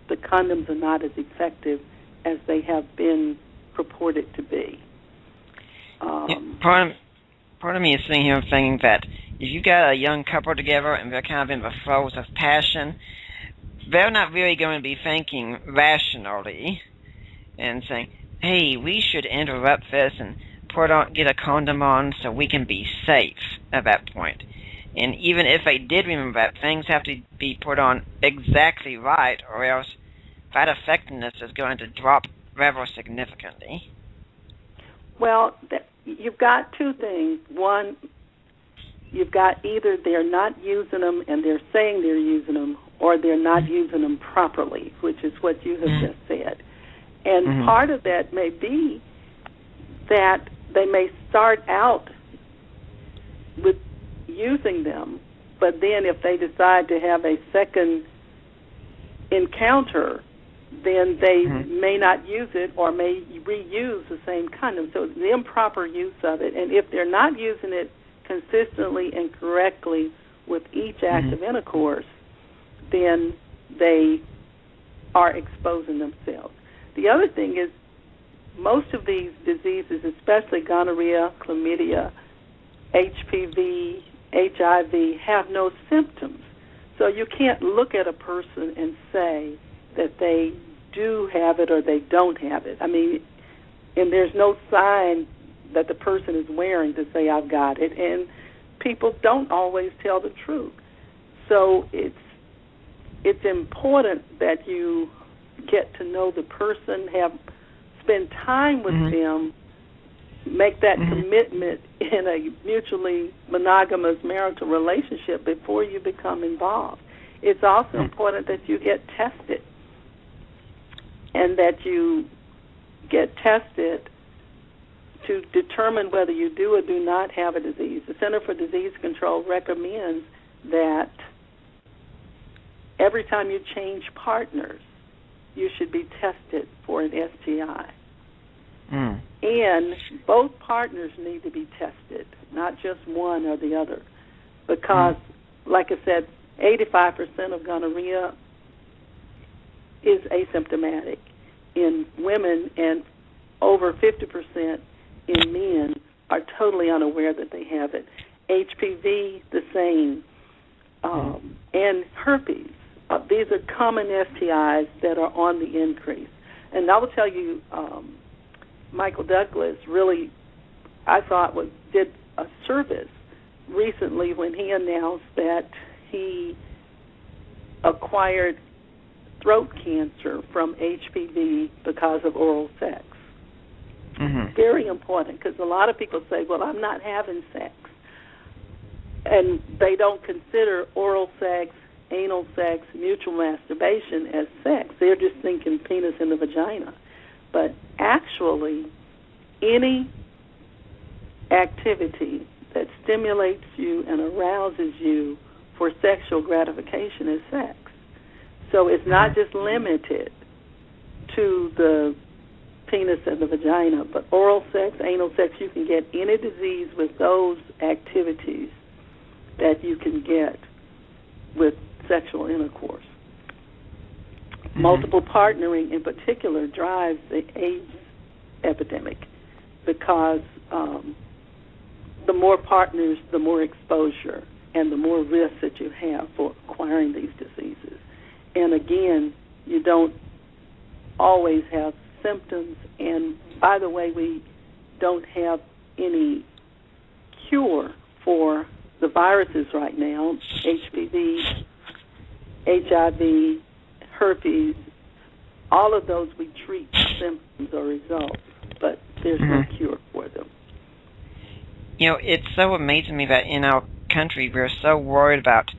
the condoms are not as effective as they have been purported to be. Part of me is sitting here thinking that if you got a young couple together and they're kind of in the throes of passion, they're not really going to be thinking rationally and saying, hey, we should interrupt this and get a condom on so we can be safe at that point. And even if they did remember that, things have to be put on exactly right, or else that effectiveness is going to drop rather significantly. Well, you've got two things. One, you've got either they're not using them and they're saying they're using them, or they're not using them properly, which is what you have just said. And part of that may be that they may start out with using them, but then if they decide to have a second encounter, then they may not use it or may reuse the same condom. So it's the improper use of it. And if they're not using it consistently and correctly with each act of intercourse, then they are exposing themselves. The other thing is most of these diseases, especially gonorrhea, chlamydia, HPV, HIV, have no symptoms. So you can't look at a person and say that they do have it or they don't have it. I mean, and there's no sign that the person is wearing to say, I've got it. And people don't always tell the truth. So it's important that you get to know the person, spend time with them, make that commitment in a mutually monogamous marital relationship before you become involved. It's also important that you get tested, and that you get tested to determine whether you do or do not have a disease. The Center for Disease Control recommends that every time you change partners, you should be tested for an STI. And both partners need to be tested, not just one or the other, because, like I said, 85% of gonorrhea is asymptomatic in women, and over 50% in men are totally unaware that they have it. HPV, the same, and herpes. These are common STIs that are on the increase. And I will tell you, Michael Douglas really, I thought, did a service recently when he announced that he acquired throat cancer from HPV because of oral sex. Very important, because a lot of people say, well, I'm not having sex. And they don't consider oral sex, anal sex, mutual masturbation as sex. They're just thinking penis in the vagina. But actually, any activity that stimulates you and arouses you for sexual gratification is sex. So it's not just limited to the penis and the vagina, but oral sex, anal sex, you can get any disease with those activities that you can get with sexual intercourse. Multiple partnering in particular drives the AIDS epidemic because the more partners, the more exposure and the more risk that you have for acquiring these diseases. And again, you don't always have symptoms, and by the way, we don't have any cure for the viruses right now, HPV, HIV, herpes, all of those we treat symptoms or results, but there's no cure for them. You know, it's so amazing to me that in our country we're so worried about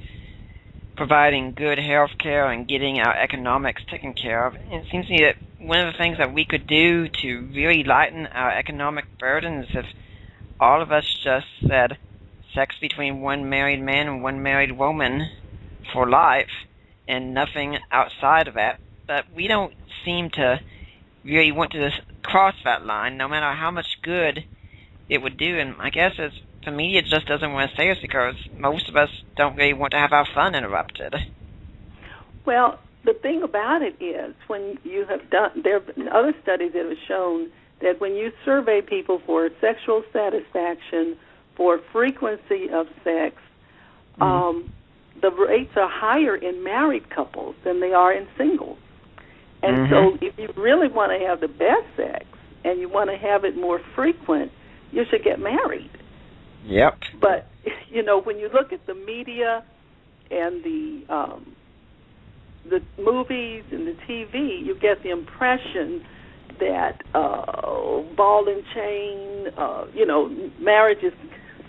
providing good health care and getting our economics taken care of. And it seems to me that one of the things that we could do to really lighten our economic burden is if all of us just said sex between one married man and one married woman for life and nothing outside of that. But we don't seem to really want to cross that line, no matter how much good it would do. And I guess it's, the media just doesn't want to say it because most of us don't really want to have our fun interrupted. Well, the thing about it is, when you have done, there have been other studies that have shown that when you survey people for sexual satisfaction, for frequency of sex, the rates are higher in married couples than they are in singles. And so if you really want to have the best sex and you want to have it more frequent, you should get married. Yep. But, you know, when you look at the media and the movies and the TV, you get the impression that ball and chain, marriage is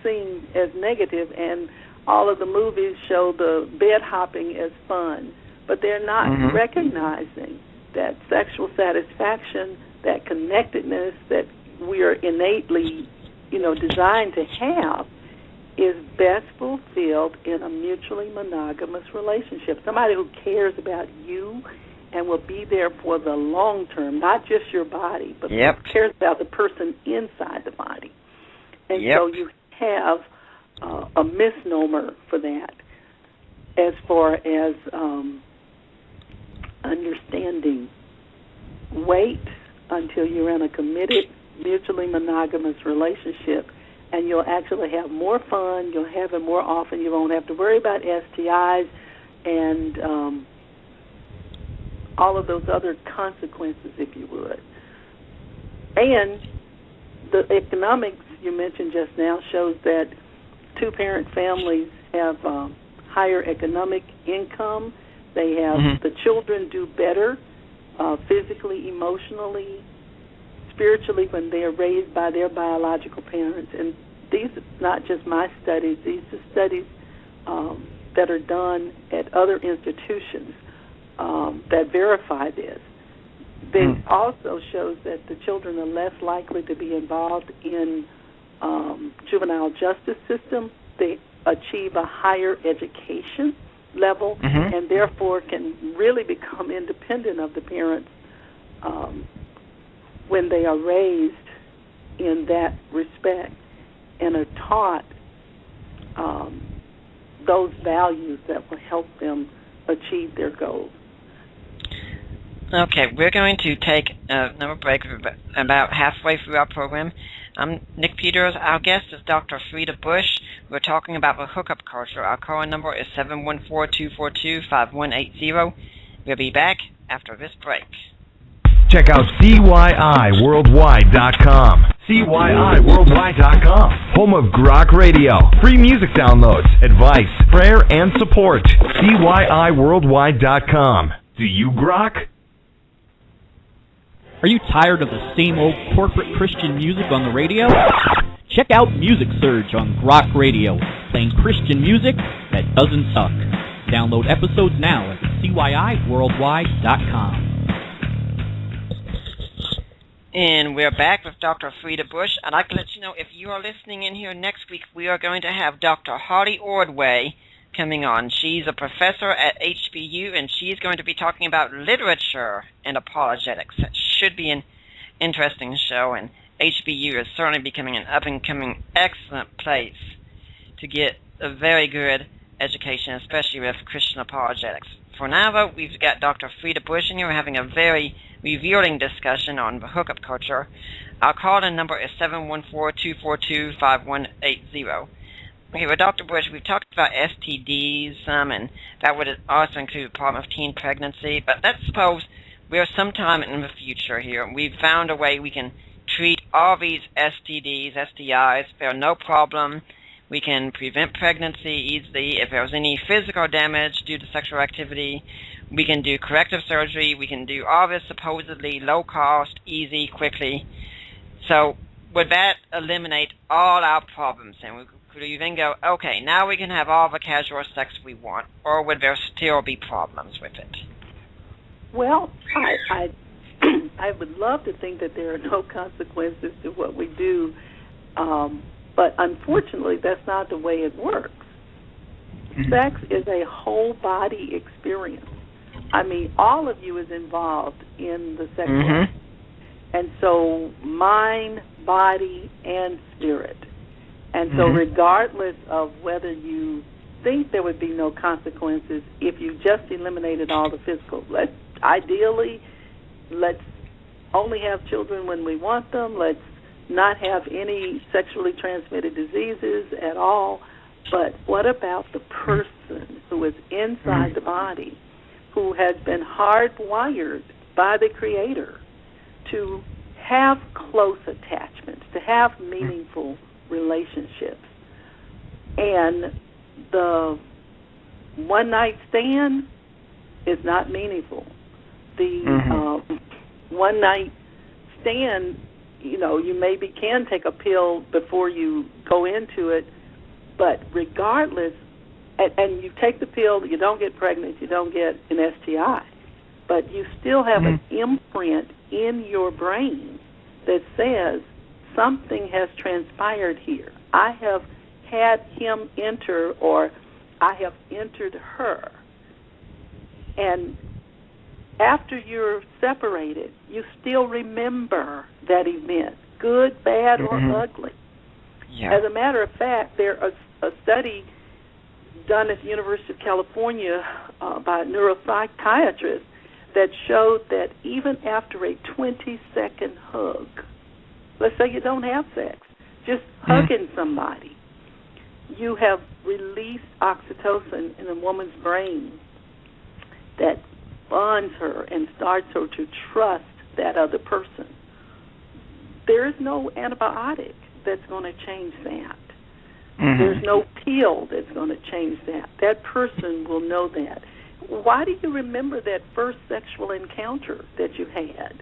seen as negative, and all of the movies show the bed hopping as fun. But they're not recognizing that sexual satisfaction, that connectedness that we are innately, designed to have, is best fulfilled in a mutually monogamous relationship. Somebody who cares about you and will be there for the long term, not just your body, but cares about the person inside the body. And so you have a misnomer for that as far as understanding. Wait until you're in a committed, mutually monogamous relationship, and you'll actually have more fun, you'll have it more often, you won't have to worry about STIs and all of those other consequences, if you would. And the economics you mentioned just now shows that two-parent families have higher economic income. They have the children do better physically, emotionally, spiritually when they are raised by their biological parents. And these are not just my studies. These are studies that are done at other institutions that verify this. It also shows that the children are less likely to be involved in juvenile justice system. They achieve a higher education level and therefore can really become independent of the parents when they are raised in that respect and are taught those values that will help them achieve their goals. Okay, we're going to take another break about halfway through our program. I'm Nick Peters. Our guest is Dr. Freda Bush. We're talking about the hookup culture. Our call number is 714-242-5180. We'll be back after this break. Check out CYIWorldwide.com. CYIWorldwide.com. Home of Grok Radio. Free music downloads, advice, prayer, and support. CYIWorldwide.com. Do you grok? Are you tired of the same old corporate Christian music on the radio? Check out Music Surge on Grok Radio, playing Christian music that doesn't suck. Download episodes now at CYIWorldwide.com. And we're back with Dr. Freda Bush. I'd like to let you know, if you are listening in here next week, we are going to have Dr. Hardy Ordway coming on. She's a professor at HBU, and she's going to be talking about literature and apologetics. It should be an interesting show, and HBU is certainly becoming an up-and-coming excellent place to get a very good education, especially with Christian apologetics. For now, though, we've got Dr. Freda Bush in here having a very revealing discussion on the hookup culture. Our call-in number is 714-242-5180. Okay, well, Dr. Bush, we've talked about STDs some, and that would also include the problem of teen pregnancy, but let's suppose we're sometime in the future here. We've found a way we can treat all these STDs, STIs. They're no problem. We can prevent pregnancy easily. If there's any physical damage due to sexual activity, we can do corrective surgery. We can do all this supposedly low cost, easy, quickly. So would that eliminate all our problems? And could we then go, okay, now we can have all the casual sex we want, or would there still be problems with it? Well, I would love to think that there are no consequences to what we do, but unfortunately that's not the way it works. Sex is a whole body experience. I mean, all of you is involved in the sexual act. And so mind, body, and spirit. And so regardless of whether you think there would be no consequences, if you just eliminated all the physical, ideally, let's only have children when we want them. Let's not have any sexually transmitted diseases at all. But what about the person who is inside the body, who has been hardwired by the Creator to have close attachments, to have meaningful relationships? And the one-night stand is not meaningful. The one-night stand, you maybe can take a pill before you go into it, but regardless, and you take the pill, you don't get pregnant, you don't get an STI, but you still have an imprint in your brain that says something has transpired here. I have had him enter, or I have entered her. And after you're separated, you still remember that event, good, bad, or ugly. Yeah. As a matter of fact, there's a study done at the University of California by a neuropsychiatrist that showed that even after a 20-second hug, let's say you don't have sex, just hugging somebody, you have released oxytocin in a woman's brain that bonds her and starts her to trust that other person. There is no antibiotic that's going to change that. There's no pill that's going to change that. That person will know that. Why do you remember that first sexual encounter that you had?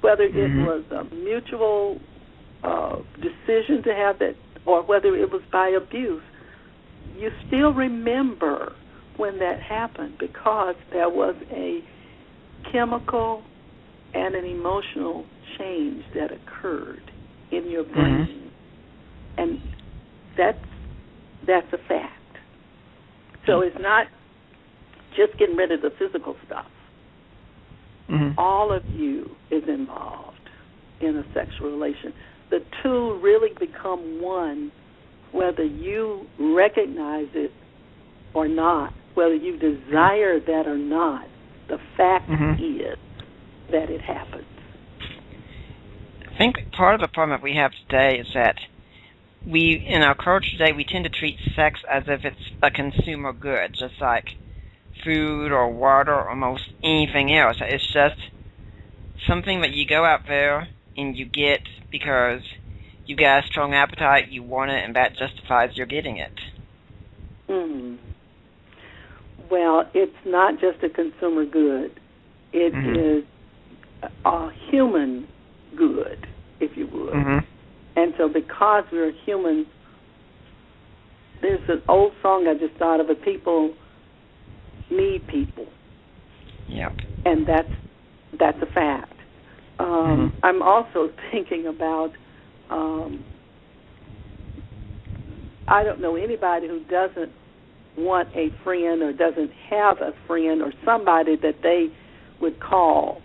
Whether it was a mutual decision to have that, or whether it was by abuse, you still remember when that happened, because there was a chemical and an emotional change that occurred in your brain. And that's a fact. So it's not just getting rid of the physical stuff. All of you is involved in a sexual relation. The two really become one, whether you recognize it or not, whether you desire that or not. The fact is that it happens. I think part of the problem that we have today is that in our culture today, we tend to treat sex as if it's a consumer good, just like food or water or almost anything else. It's just something that you go out there and you get because you got a strong appetite, you want it, and that justifies your getting it. Well, it's not just a consumer good. It is a human good, if you would. And so because we're human, there's an old song I just thought of, people need people. Yep. And that's a fact. I'm also thinking about, I don't know anybody who doesn't want a friend or doesn't have a friend or somebody that they would call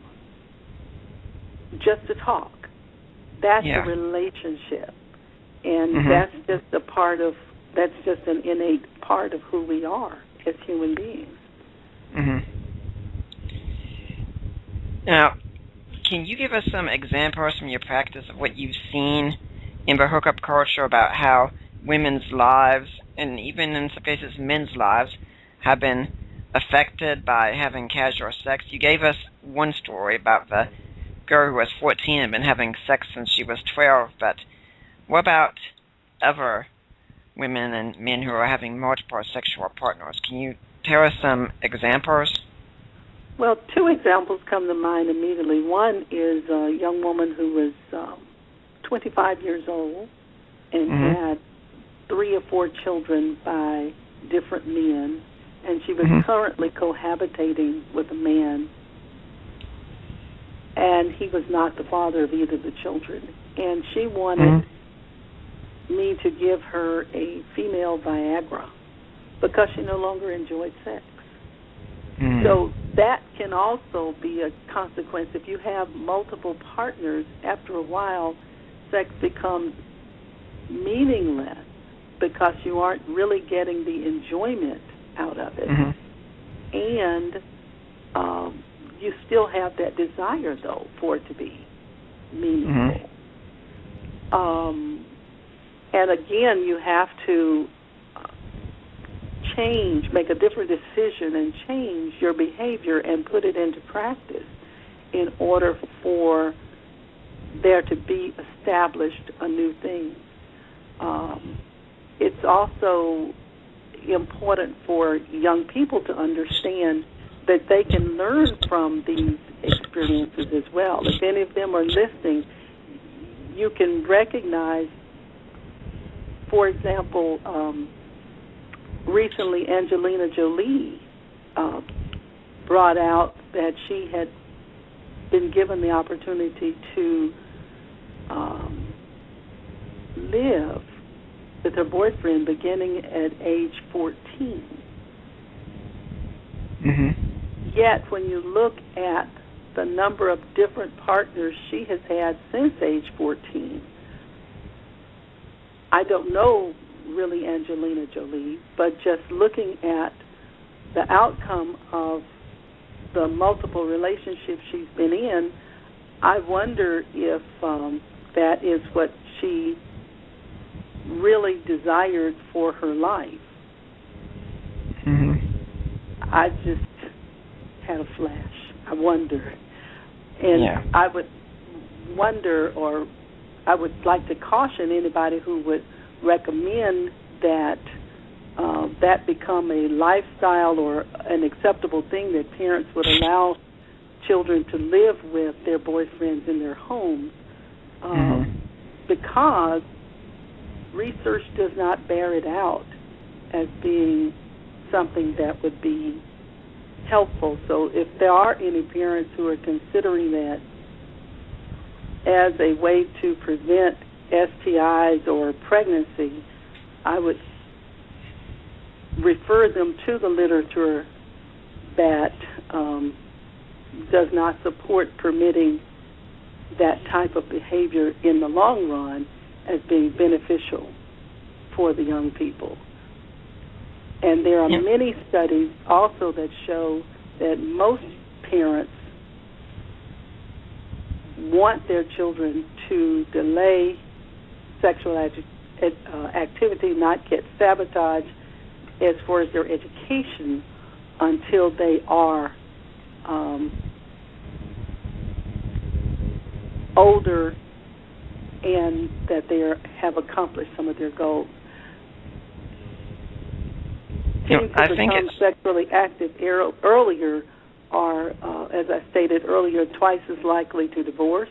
just to talk. That's a relationship, and that's just an innate part of who we are as human beings. Now, can you give us some examples from your practice of what you've seen in the hookup culture about how women's lives, and even in some cases men's lives, have been affected by having casual sex? You gave us one story about the girl who was 14 and been having sex since she was 12, but what about other women and men who are having multiple sexual partners? Can you tell us some examples? Well, two examples come to mind immediately. One is a young woman who was 25 years old and had 3 or 4 children by different men, and she was currently cohabitating with a man, and he was not the father of either of the children. And she wanted me to give her a female Viagra because she no longer enjoyed sex. So that can also be a consequence. If you have multiple partners, after a while, sex becomes meaningless because you aren't really getting the enjoyment out of it. And you still have that desire, though, for it to be meaningful. And again, you have to make a different decision and change your behavior and put it into practice in order for there to be established a new thing. It's also important for young people to understand that they can learn from these experiences as well. If any of them are listening, you can recognize, for example, recently Angelina Jolie brought out that she had been given the opportunity to live with her boyfriend beginning at age 14. Yet when you look at the number of different partners she has had since age 14, I don't know really Angelina Jolie, but just looking at the outcome of the multiple relationships she's been in, I wonder if that is what she really desired for her life. I just had a flash. I wonder. And I would wonder, or I would like to caution anybody who would recommend that that become a lifestyle or an acceptable thing that parents would allow children to live with their boyfriends in their homes, because research does not bear it out as being something that would be helpful. So if there are any parents who are considering that as a way to prevent STIs or pregnancy, I would refer them to the literature that does not support permitting that type of behavior in the long run as being beneficial for the young people. And there are many studies also that show that most parents want their children to delay sexual activity, not get sabotaged as far as their education until they are older and that they have accomplished some of their goals. Teens who become sexually active earlier are, as I stated earlier, twice as likely to divorce.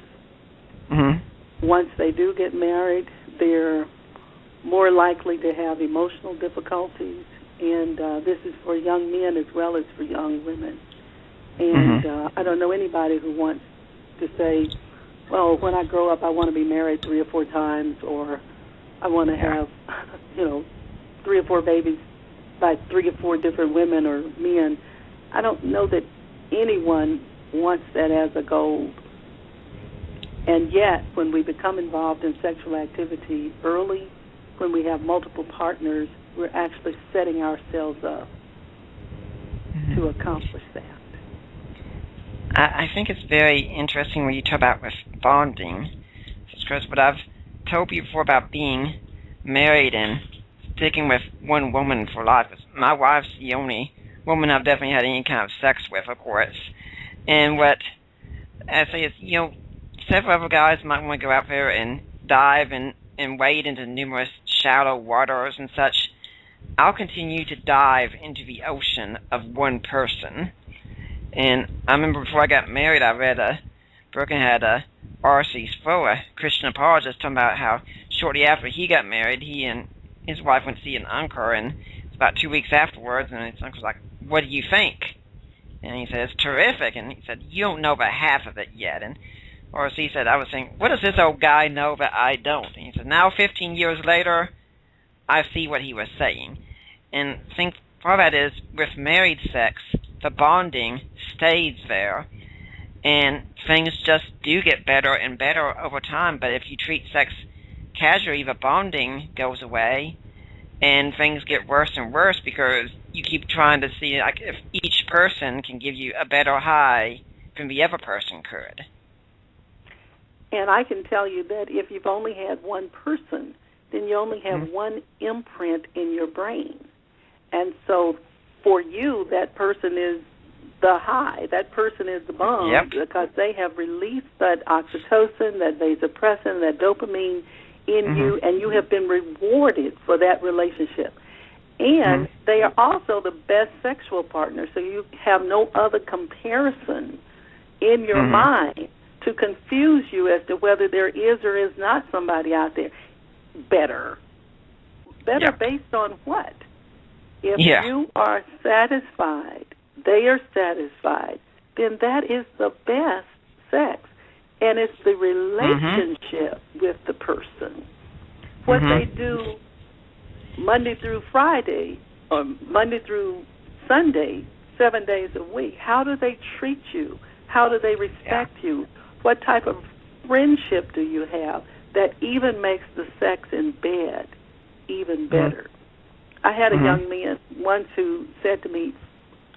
Once they do get married, they're more likely to have emotional difficulties, and this is for young men as well as for young women. And I don't know anybody who wants to say, well, when I grow up, I want to be married 3 or 4 times, or I want to have, 3 or 4 babies by 3 or 4 different women or men. I don't know that anyone wants that as a goal. And yet, when we become involved in sexual activity early, when we have multiple partners, we're actually setting ourselves up to accomplish that. I think it's very interesting when you talk about with bonding, because what I've told you before about being married and sticking with one woman for life. My wife's the only woman I've definitely had any kind of sex with, of course. And what I say is, several other guys might want to go out there and dive and wade into numerous shallow waters and such. I'll continue to dive into the ocean of one person. And I remember before I got married, I read a book and had R.C. Sproul, a Christian apologist, talking about how shortly after he got married, he and his wife went to see an uncle, and it's about 2 weeks afterwards, and his uncle's like, "What do you think?" And he said, "It's terrific." And he said, "You don't know about half of it yet." And R.C. said, "I was saying, what does this old guy know that I don't?" And he said, "Now, 15 years later, I see what he was saying." And I think part of that is, with married sex, the bonding stays there, and things just do get better and better over time. But if you treat sex casually, the bonding goes away, and things get worse and worse because you keep trying to see like if each person can give you a better high than the other person could. And I can tell you that if you've only had one person, then you only have one imprint in your brain. And so for you, that person is the high. That person is the bomb, because they have released that oxytocin, that vasopressin, that dopamine in you, and you have been rewarded for that relationship. And they are also the best sexual partner, so you have no other comparison in your mind to confuse you as to whether there is or is not somebody out there better. Better based on what? If you are satisfied, they are satisfied, then that is the best sex. And it's the relationship with the person. What they do Monday through Friday, or Monday through Sunday, 7 days a week, how do they treat you? How do they respect you? What type of friendship do you have that even makes the sex in bed even better? I had a young man once who said to me,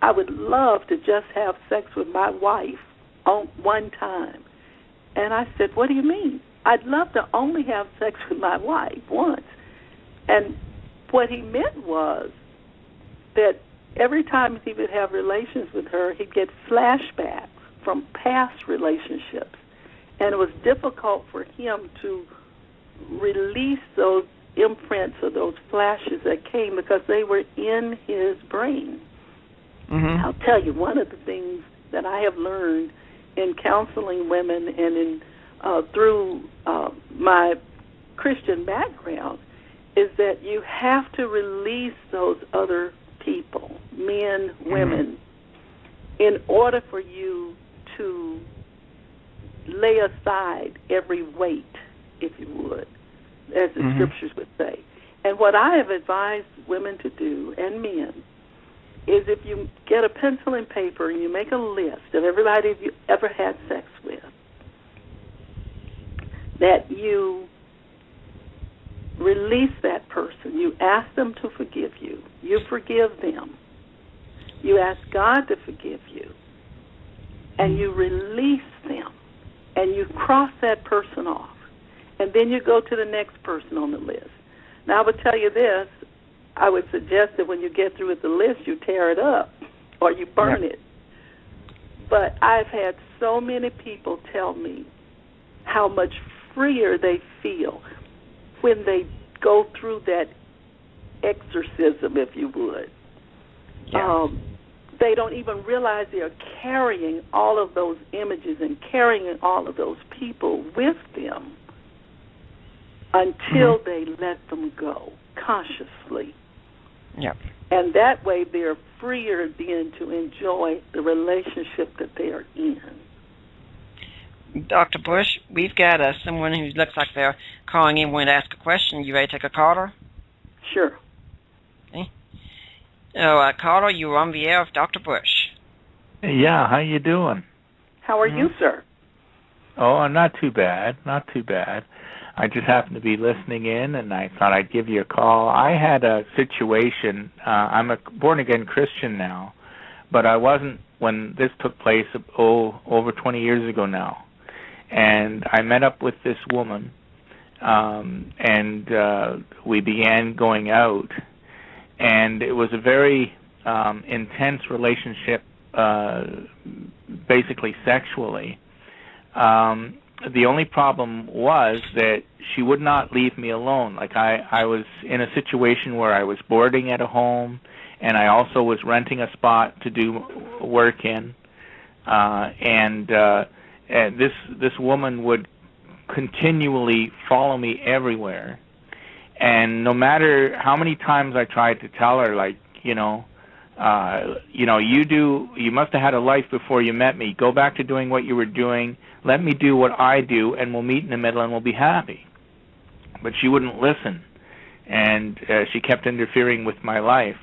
"I would love to just have sex with my wife on one time." And I said, "What do you mean?" "I'd love to only have sex with my wife once." And what he meant was that every time he would have relations with her, he'd get flashbacks from past relationships. And it was difficult for him to release those imprints or those flashes that came because they were in his brain. I'll tell you, one of the things that I have learned in counseling women and in through my Christian background is that you have to release those other people, men, women, in order for you to lay aside every weight, if you would, as the scriptures would say. And what I have advised women to do, and men, is if you get a pencil and paper and you make a list of everybody you ever had sex with, that you release that person. You ask them to forgive you. You forgive them. You ask God to forgive you. And you release them. And you cross that person off. And then you go to the next person on the list. Now, I would tell you this. I would suggest that when you get through with the list, you tear it up or you burn it. But I've had so many people tell me how much freer they feel when they go through that exorcism, if you would. They don't even realize they are carrying all of those images and carrying all of those people with them until they let them go consciously. And that way they're freer then to enjoy the relationship that they are in. Dr. Bush, we've got someone who looks like they're calling in wanting to ask a question. You ready to take a caller? Sure. Okay. Caller, you're on the air with Dr. Bush. Yeah, how you doing? How are you, sir? Oh, not too bad, not too bad. I just happened to be listening in, and I thought I'd give you a call. I had a situation. I'm a born-again Christian now, but I wasn't when this took place, over 20 years ago now. And I met up with this woman, and we began going out. And it was a very intense relationship, basically sexually. The only problem was that she would not leave me alone. Like I was in a situation where I was boarding at a home, and I also was renting a spot to do work in. And this woman would continually follow me everywhere. And no matter how many times I tried to tell her, like, you must have had a life before you met me. Go back to doing what you were doing. Let me do what I do, and we'll meet in the middle, and we'll be happy. But she wouldn't listen, and she kept interfering with my life.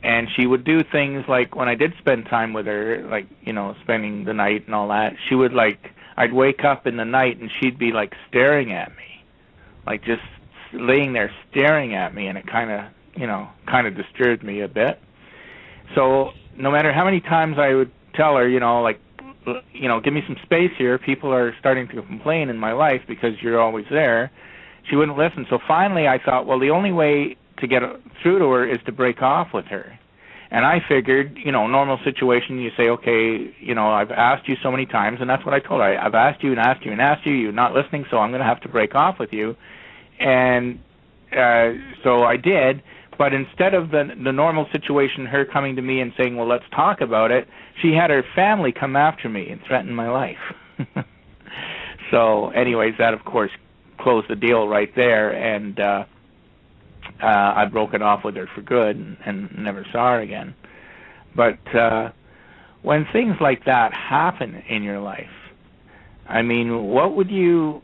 And she would do things like, when I did spend time with her, like, spending the night and all that, she would, I'd wake up in the night, and she'd be, staring at me, just laying there staring at me, and it kind of disturbed me a bit. So no matter how many times I would tell her, give me some space here, people are starting to complain in my life because you're always there, she wouldn't listen. So finally I thought, well, the only way to get through to her is to break off with her. And I figured, normal situation, you say, okay, I've asked you so many times, and that's what I told her. I've asked you and asked you and asked you, you're not listening, so I'm going to have to break off with you. And so I did. But instead of the normal situation, her coming to me and saying, well, let's talk about it, she had her family come after me and threaten my life. So anyways, that, of course, closed the deal right there, and I broke it off with her for good and never saw her again. But when things like that happen in your life, I mean, what would you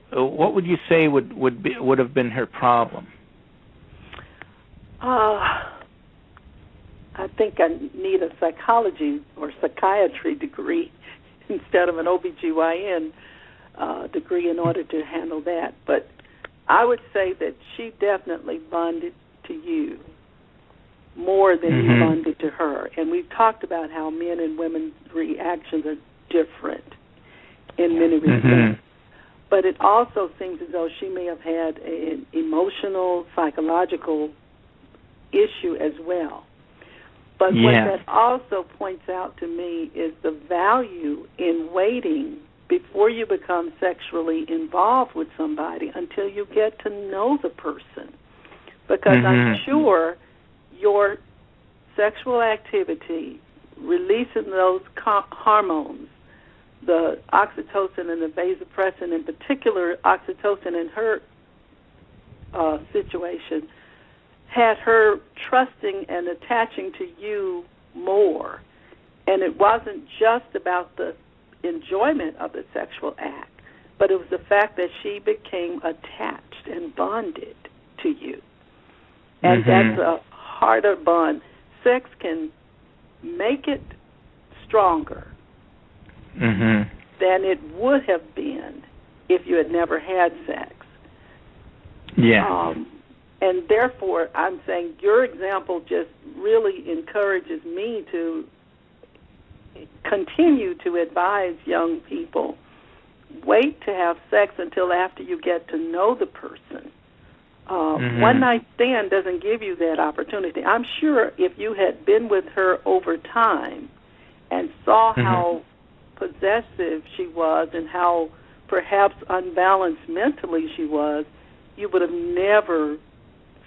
say would have been her problem? I think I need a psychology or psychiatry degree instead of an OBGYN degree in order to handle that. But I would say that she definitely bonded to you more than you bonded to her. And we've talked about how men and women's reactions are different in many respects. But it also seems as though she may have had an emotional, psychological issue as well. But what that also points out to me is the value in waiting before you become sexually involved with somebody until you get to know the person. Because I'm sure your sexual activity, releasing those hormones, the oxytocin and the vasopressin, in particular oxytocin in her situation, had her trusting and attaching to you more. And it wasn't just about the enjoyment of the sexual act, but it was the fact that she became attached and bonded to you. And that's a harder bond. Sex can make it stronger than it would have been if you had never had sex. And therefore, I'm saying your example just really encourages me to continue to advise young people, wait to have sex until after you get to know the person. One night stand doesn't give you that opportunity. I'm sure if you had been with her over time and saw how possessive she was and how perhaps unbalanced mentally she was, you would have never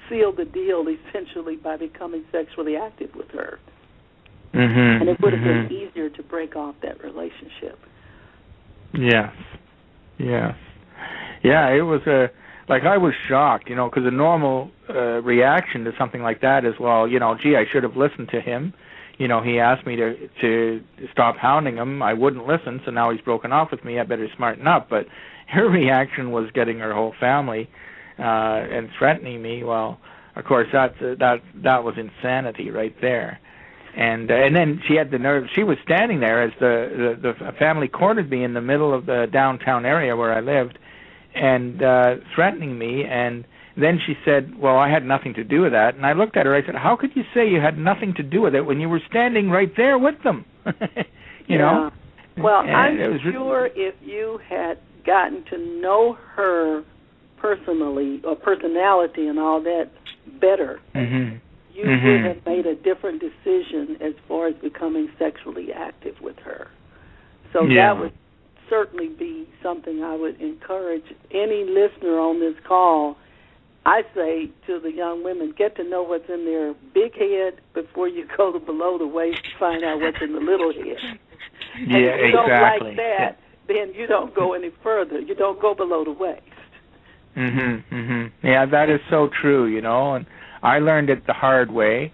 sealed the deal essentially by becoming sexually active with her. And it would have been easier to break off that relationship. Yes. Yeah, it was I was shocked, because a normal reaction to something like that is, well, gee, I should have listened to him. He asked me to stop hounding him. I wouldn't listen, so now he's broken off with me. I better smarten up. But her reaction was getting her whole family and threatening me. Well, of course, that was insanity right there. And then she had the nerve. She was standing there as the family cornered me in the middle of the downtown area where I lived, and threatening me. And then she said, "Well, I had nothing to do with that." And I looked at her. I said, "How could you say you had nothing to do with it when you were standing right there with them?" you know. Well, and I'm sure if you had gotten to know her personally or personality and all that better, you would have made a different decision as far as becoming sexually active with her. So that would certainly be something I would encourage any listener on this call. I say to the young women, get to know what's in their big head before you go to below the waist to find out what's in the little head. And if you don't like that, then you don't go any further. You don't go below the waist. Yeah, that is so true, you know, and I learned it the hard way.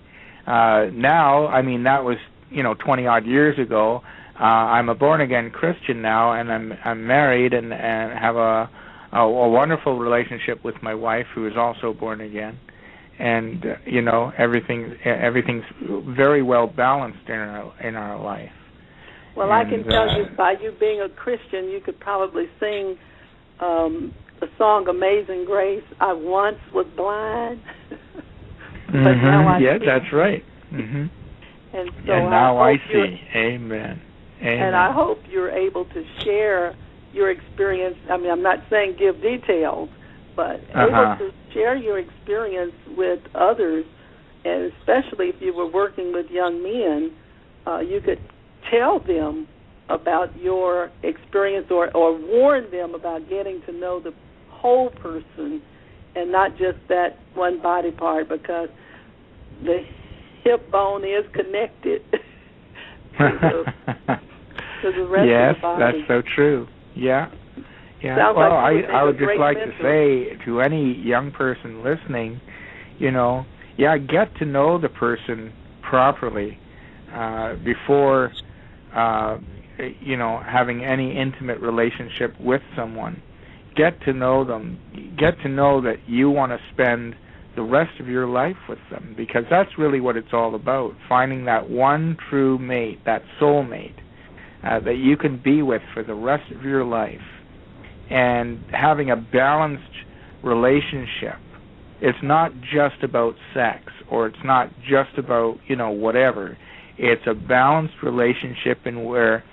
Now, I mean, that was, 20-odd years ago. I'm a born-again Christian now, and I'm married and have a wonderful relationship with my wife, who is also born again. And, everything's very well balanced in our life. Well, I can tell you, by you being a Christian, you could probably sing the song "Amazing Grace." I once was blind, but now I see. That's right. And so now I see. Amen. And I hope you're able to share your experience. I mean, I'm not saying give details, but able to share your experience with others, and especially if you were working with young men, you could tell them about your experience or warn them about getting to know the whole person and not just that one body part, because the hip bone is connected to the rest of the body. Yes, that's so true. Yeah. Sounds well, like I would just like to say to any young person listening, get to know the person properly before having any intimate relationship with someone. Get to know them. Get to know that you want to spend the rest of your life with them, because that's really what it's all about, finding that one true mate, that soul mate, that you can be with for the rest of your life, and having a balanced relationship. It's not just about sex, or it's not just about, whatever. It's a balanced relationship in where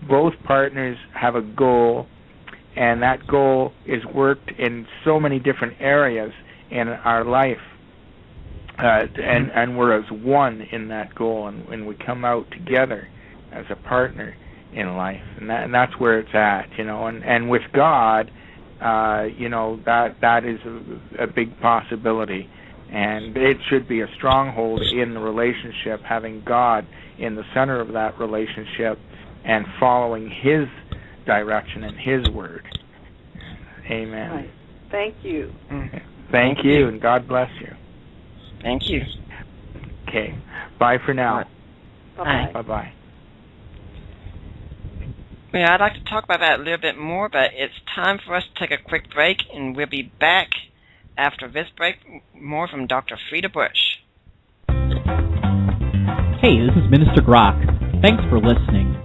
both partners have a goal, and that goal is worked in so many different areas in our life, and we're as one in that goal, and we come out together as a partner in life, and that's where it's at, and with God, that is a big possibility, and it should be a stronghold in the relationship, having God in the center of that relationship and following His direction and His word. Amen. Right. Thank you. Thank you, and God bless you. Thank you. Okay. Bye for now. Bye-bye. Bye-bye. Well, I'd like to talk about that a little bit more, but it's time for us to take a quick break, and we'll be back after this break, more from Dr. Freda Bush. Hey, this is Minister Grok. Thanks for listening.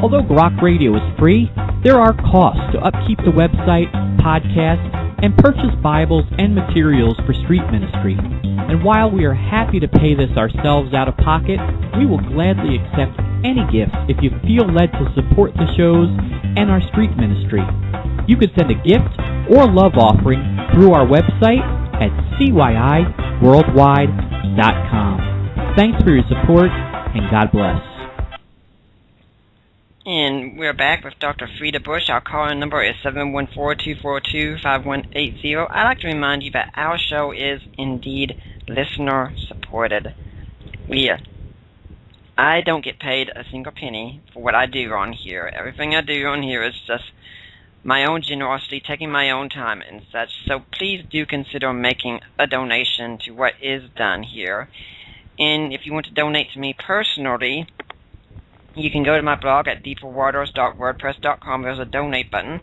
Although Grok Radio is free, there are costs to upkeep the website, podcast, and purchase Bibles and materials for street ministry. And while we are happy to pay this ourselves out of pocket, we will gladly accept any gift if you feel led to support the shows and our street ministry. You could send a gift or love offering through our website at cyiworldwide.com. Thanks for your support, and God bless. And we're back with Dr. Freda Bush. Our call-in number is 714-242-5180. I'd like to remind you that our show is indeed listener-supported. I don't get paid a single penny for what I do on here. Everything I do on here is just my own generosity, taking my own time and such. So please do consider making a donation to what is done here. And if you want to donate to me personally, you can go to my blog at deeperwaters.wordpress.com. There's a donate button.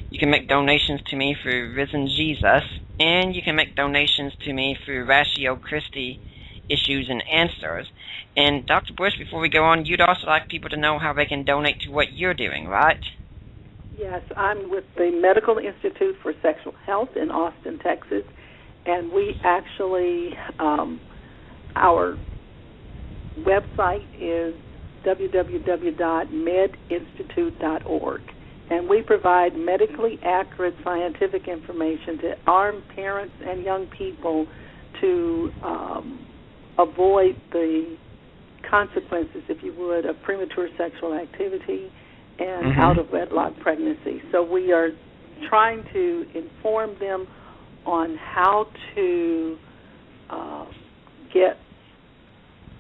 You can make donations to me through Risen Jesus. And you can make donations to me through Ratio Christi Issues and Answers. And Dr. Bush, before we go on, you'd also like people to know how they can donate to what you're doing, right? Yes, I'm with the Medical Institute for Sexual Health in Austin, Texas, and we actually, our website is www.medinstitute.org, and we provide medically accurate scientific information to arm parents and young people to avoid the consequences, if you would, of premature sexual activity and out-of-wedlock pregnancy. So we are trying to inform them on how to get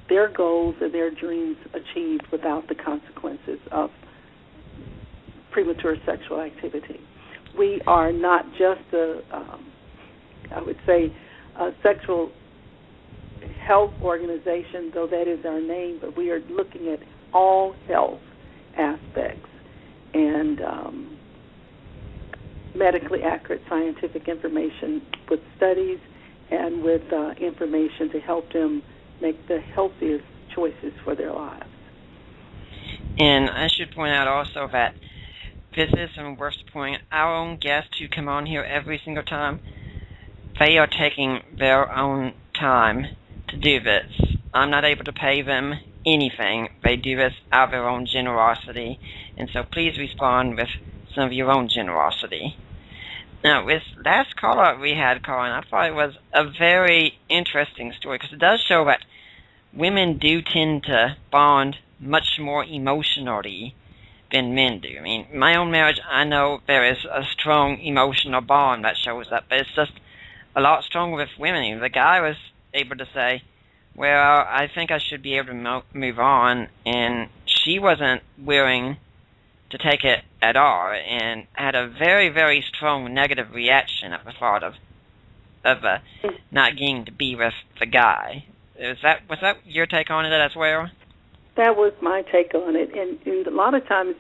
their goals and their dreams achieved without the consequences of premature sexual activity. We are not just I would say, a sexual health organization, though that is our name, but we are looking at all health aspects and medically accurate scientific information with studies and with information to help them make the healthiest choices for their lives. And I should point out also that this is some worth point. Our own guests who come on here every single time, they are taking their own time to do this. I'm not able to pay them anything. They do this out of their own generosity, and so please respond with some of your own generosity. Now, this last caller we had, Colin, I thought it was a very interesting story because it does show that women do tend to bond much more emotionally than men do. I mean, my own marriage, I know there is a strong emotional bond that shows up, but it's just a lot stronger with women. The guy was able to say, well, I think I should be able to move on, and she wasn't willing to take it at all, and had a very, very strong negative reaction at the thought of not getting to be with the guy. Was that your take on it as well? That was my take on it, and a lot of times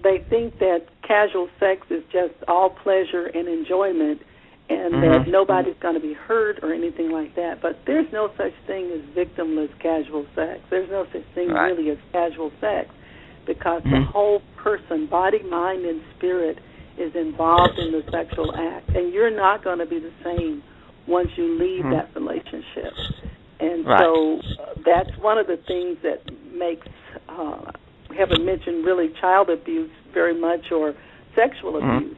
they think that casual sex is just all pleasure and enjoyment, and that nobody's going to be hurt or anything like that. But there's no such thing as victimless casual sex. There's no such thing really as casual sex, because the whole person, body, mind, and spirit, is involved in the sexual act, and you're not going to be the same once you leave that relationship. And so that's one of the things that makes, we haven't mentioned really child abuse very much, or sexual abuse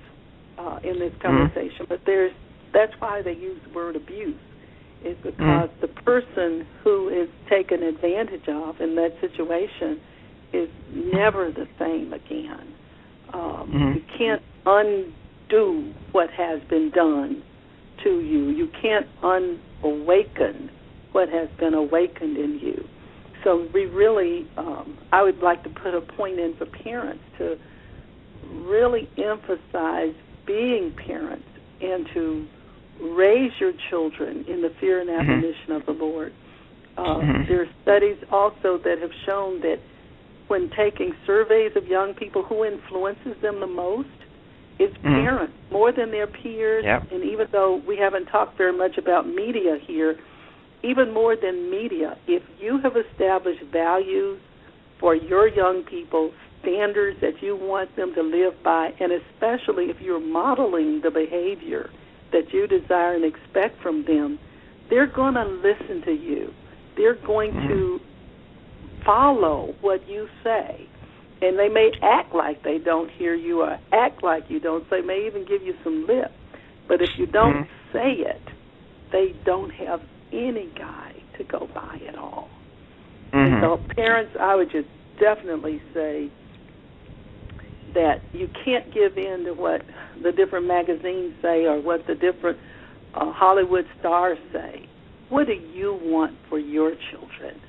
in this conversation, but that's why they use the word abuse, is because the person who is taken advantage of in that situation is never the same again. You can't undo what has been done to you. You can't unawaken what has been awakened in you. So we really, I would like to put a point in for parents to really emphasize being parents and to raise your children in the fear and admonition of the Lord. There are studies also that have shown that when taking surveys of young people, who influences them the most is parents, more than their peers. And even though we haven't talked very much about media here, even more than media, if you have established values for your young people, standards that you want them to live by, and especially if you're modeling the behavior that you desire and expect from them, they're going to listen to you. They're going to follow what you say. And they may act like they don't hear you or act like you don't. So they may even give you some lip. But if you don't say it, they don't have any guide to go by at all. And so parents, I would just definitely say that you can't give in to what the different magazines say or what the different Hollywood stars say. What do you want for your children?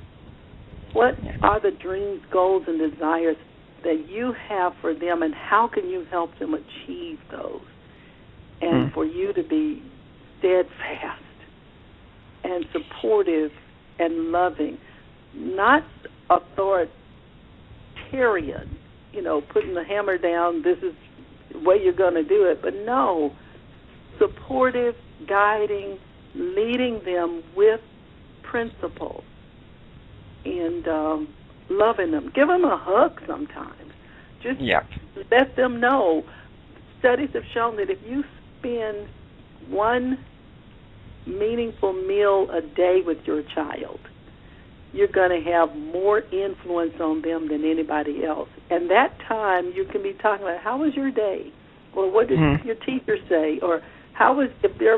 What are the dreams, goals, and desires that you have for them, and how can you help them achieve those? And for you to be steadfast and supportive and loving, not authoritarian, putting the hammer down, this is the way you're going to do it, but no, supportive, guiding, leading them with principles, and loving them. Give them a hug sometimes. Just let them know. Studies have shown that if you spend one meaningful meal a day with your child, you're going to have more influence on them than anybody else. And that time you can be talking about, how was your day? Or what did your teacher say? Or how was, if they're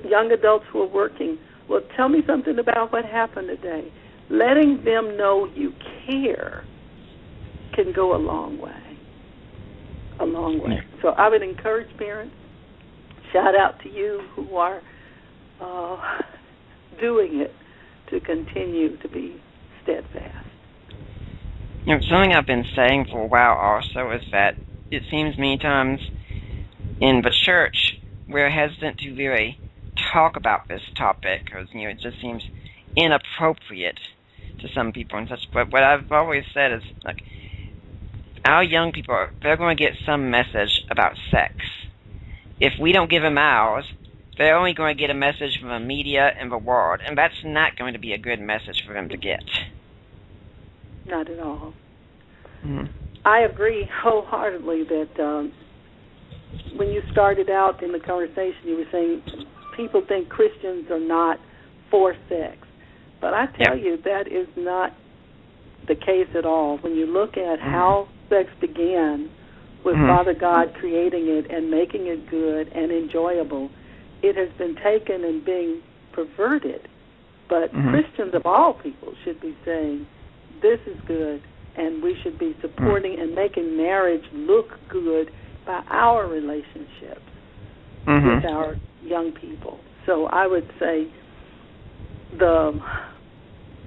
young adults who are working, well, tell me something about what happened today. Letting them know you care can go a long way. A long way. So I would encourage parents, shout out to you who are doing it, to continue to be steadfast. You know, something I've been saying for a while also is that it seems many times in the church we're hesitant to really talk about this topic because, you know, it just seems inappropriate to some people and such. But what I've always said is, like, our young people, they're going to get some message about sex. If we don't give them ours, they're only going to get a message from the media and the world, and that's not going to be a good message for them to get. Not at all. I agree wholeheartedly that when you started out in the conversation, you were saying people think Christians are not for sex. But I tell you, that is not the case at all. When you look at how sex began with Father God creating it and making it good and enjoyable, it has been taken and being perverted. But Christians of all people should be saying, this is good, and we should be supporting and making marriage look good by our relationships with our young people. So I would say the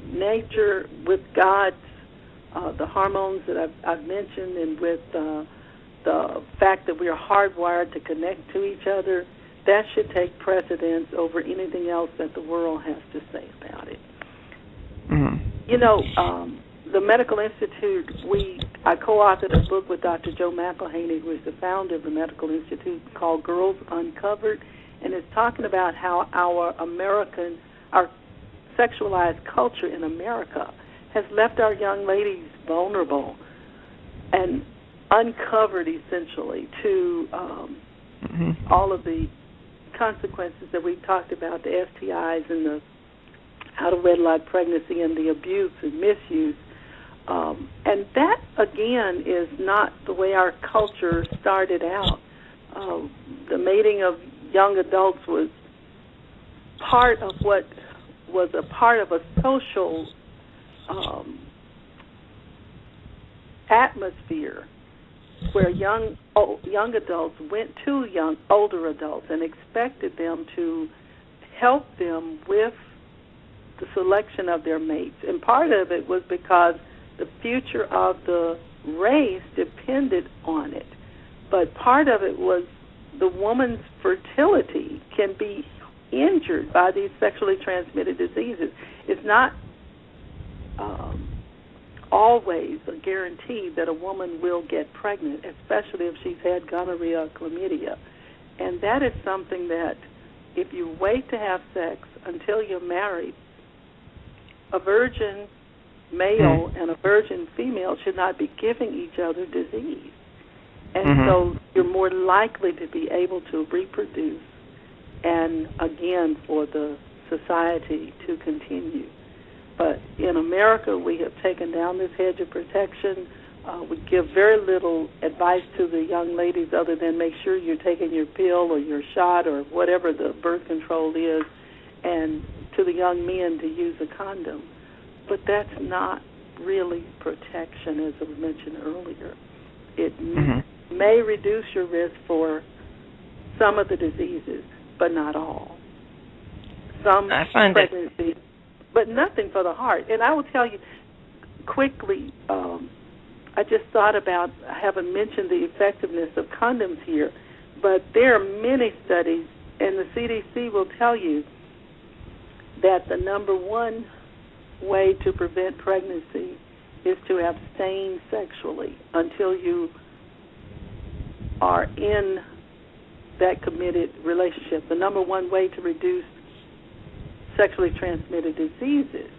nature with God's, the hormones that I've mentioned, and with the fact that we are hardwired to connect to each other, that should take precedence over anything else that the world has to say about it. You know, the Medical Institute, I co-authored a book with Dr. Joe McElhaney, who is the founder of the Medical Institute, called Girls Uncovered, and it's talking about how our sexualized culture in America has left our young ladies vulnerable and uncovered, essentially, to all of the consequences that we've talked about, the STIs and the out-of-wedlock pregnancy and the abuse and misuse. And that, again, is not the way our culture started out. The mating of young adults was part of what was a part of a social atmosphere where young adults went to older adults and expected them to help them with the selection of their mates. And part of it was because the future of the race depended on it. But part of it was the woman's fertility can be injured by these sexually transmitted diseases. It's not always a guarantee that a woman will get pregnant, especially if she's had gonorrhea or chlamydia. And that is something that if you wait to have sex until you're married, a virgin male and a virgin female should not be giving each other disease. And so you're more likely to be able to reproduce and, again, for the society to continue. But in America, we have taken down this hedge of protection. We give very little advice to the young ladies other than make sure you're taking your pill or your shot or whatever the birth control is, and to the young men to use a condom. But that's not really protection, as I mentioned earlier. It may reduce your risk for some of the diseases, but not all. Some pregnancy, but nothing for the heart. And I will tell you quickly, I just thought about, I haven't mentioned the effectiveness of condoms here, but there are many studies, and the CDC will tell you that the number one way to prevent pregnancy is to abstain sexually until you are in that committed relationship. The number one way to reduce sexually transmitted diseases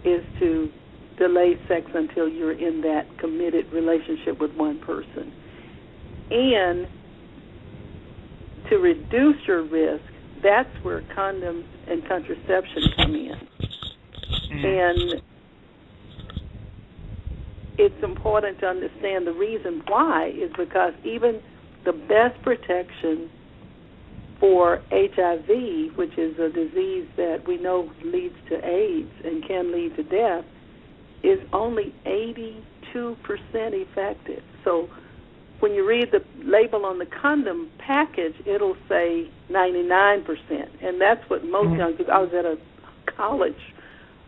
is to delay sex until you're in that committed relationship with one person. And to reduce your risk, that's where condoms and contraception come in. And it's important to understand the reason why is because even the best protection for HIV, which is a disease that we know leads to AIDS and can lead to death, is only 82% effective. So when you read the label on the condom package, it'll say 99%. And that's what most young people, I was at a college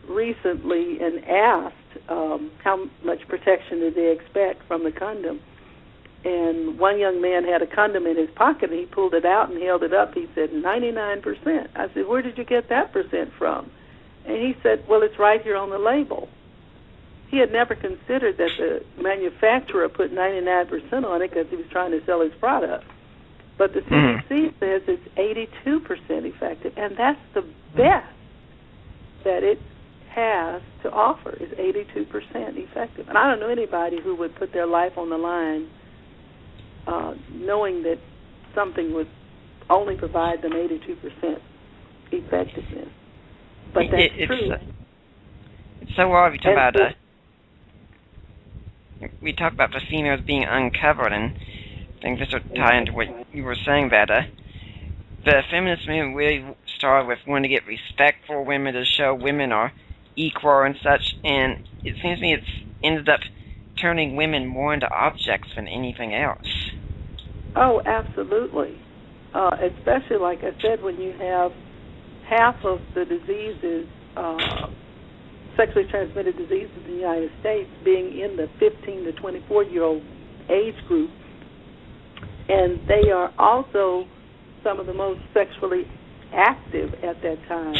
recently and asked how much protection did they expect from the condom. And one young man had a condom in his pocket, and he pulled it out and held it up. He said, 99%. I said, where did you get that percent from? And he said, well, it's right here on the label. He had never considered that the manufacturer put 99% on it because he was trying to sell his product. But the CDC says it's 82% effective, and that's the best that it has to offer is 82% effective. And I don't know anybody who would put their life on the line knowing that something would only provide them 82% effectiveness. But that's true. It's so odd we talk about the females being uncovered, and I think this would tie into what you were saying, that the feminist movement really started with wanting to get respect for women, to show women are equal and such, and it seems to me it's ended up turning women more into objects than anything else. Oh, absolutely. Especially, like I said, when you have half of the diseases, sexually transmitted diseases in the United States being in the 15 to 24-year-old age group, and they are also some of the most sexually active at that time.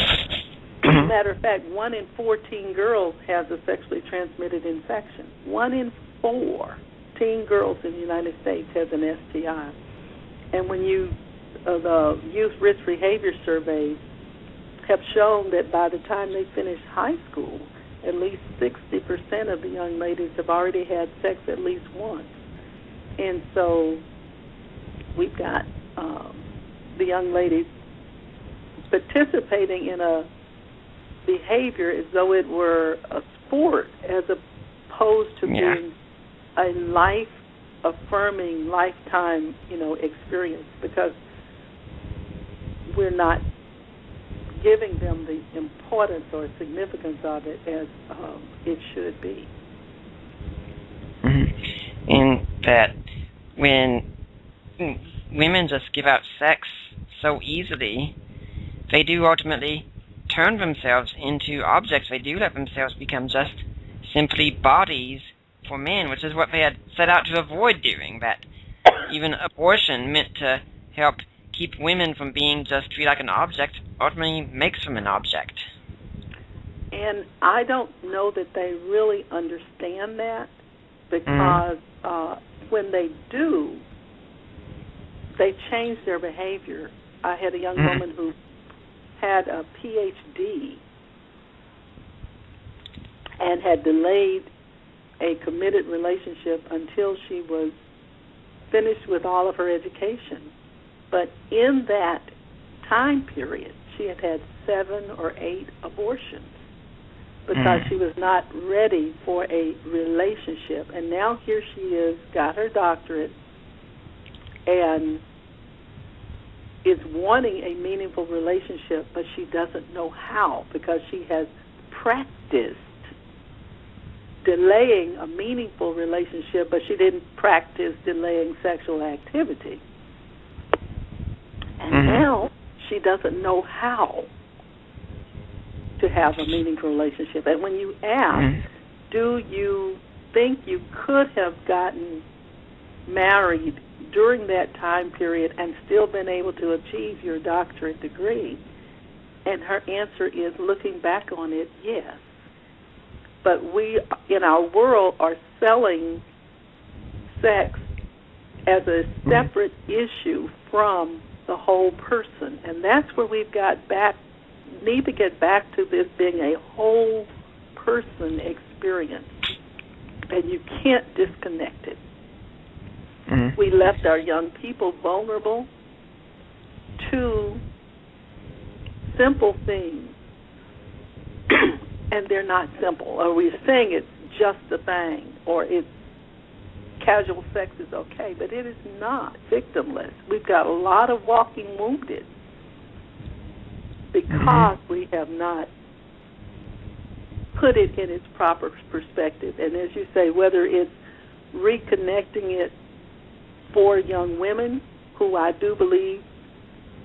As a matter of fact, 1 in 14 girls has a sexually transmitted infection. 1 in 4 teen girls in the United States has an STI. And when the youth risk behavior surveys have shown that by the time they finish high school, at least 60% of the young ladies have already had sex at least once. And so we've got the young ladies participating in a behavior as though it were a sport, as opposed to being a life-affirming, lifetime, experience, because we're not giving them the importance or significance of it as it should be. And that when women just give out sex so easily, they do ultimately turn themselves into objects. They do let themselves become just simply bodies for men, which is what they had set out to avoid doing. That even abortion, meant to help keep women from being just treated like an object, ultimately makes them an object. And I don't know that they really understand that, because when they do, they change their behavior. I had a young woman who had a PhD and had delayed a committed relationship until she was finished with all of her education. But in that time period, she had had 7 or 8 abortions because she was not ready for a relationship. And now here she is, got her doctorate, and is wanting a meaningful relationship, but she doesn't know how, because she has practiced delaying a meaningful relationship, but she didn't practice delaying sexual activity. And now she doesn't know how to have a meaningful relationship. And when you ask, do you think you could have gotten married during that time period and still been able to achieve your doctorate degree? And her answer is, looking back on it, yes. But we, in our world, are selling sex as a separate issue from the whole person. And that's where we've need to get back to this being a whole person experience. And you can't disconnect it. Mm-hmm. We left our young people vulnerable to simple things, and they're not simple. Or we're saying it's just a thing, or it's casual sex is okay, but it is not victimless. We've got a lot of walking wounded because we have not put it in its proper perspective. And as you say, whether it's reconnecting it for young women, who I do believe,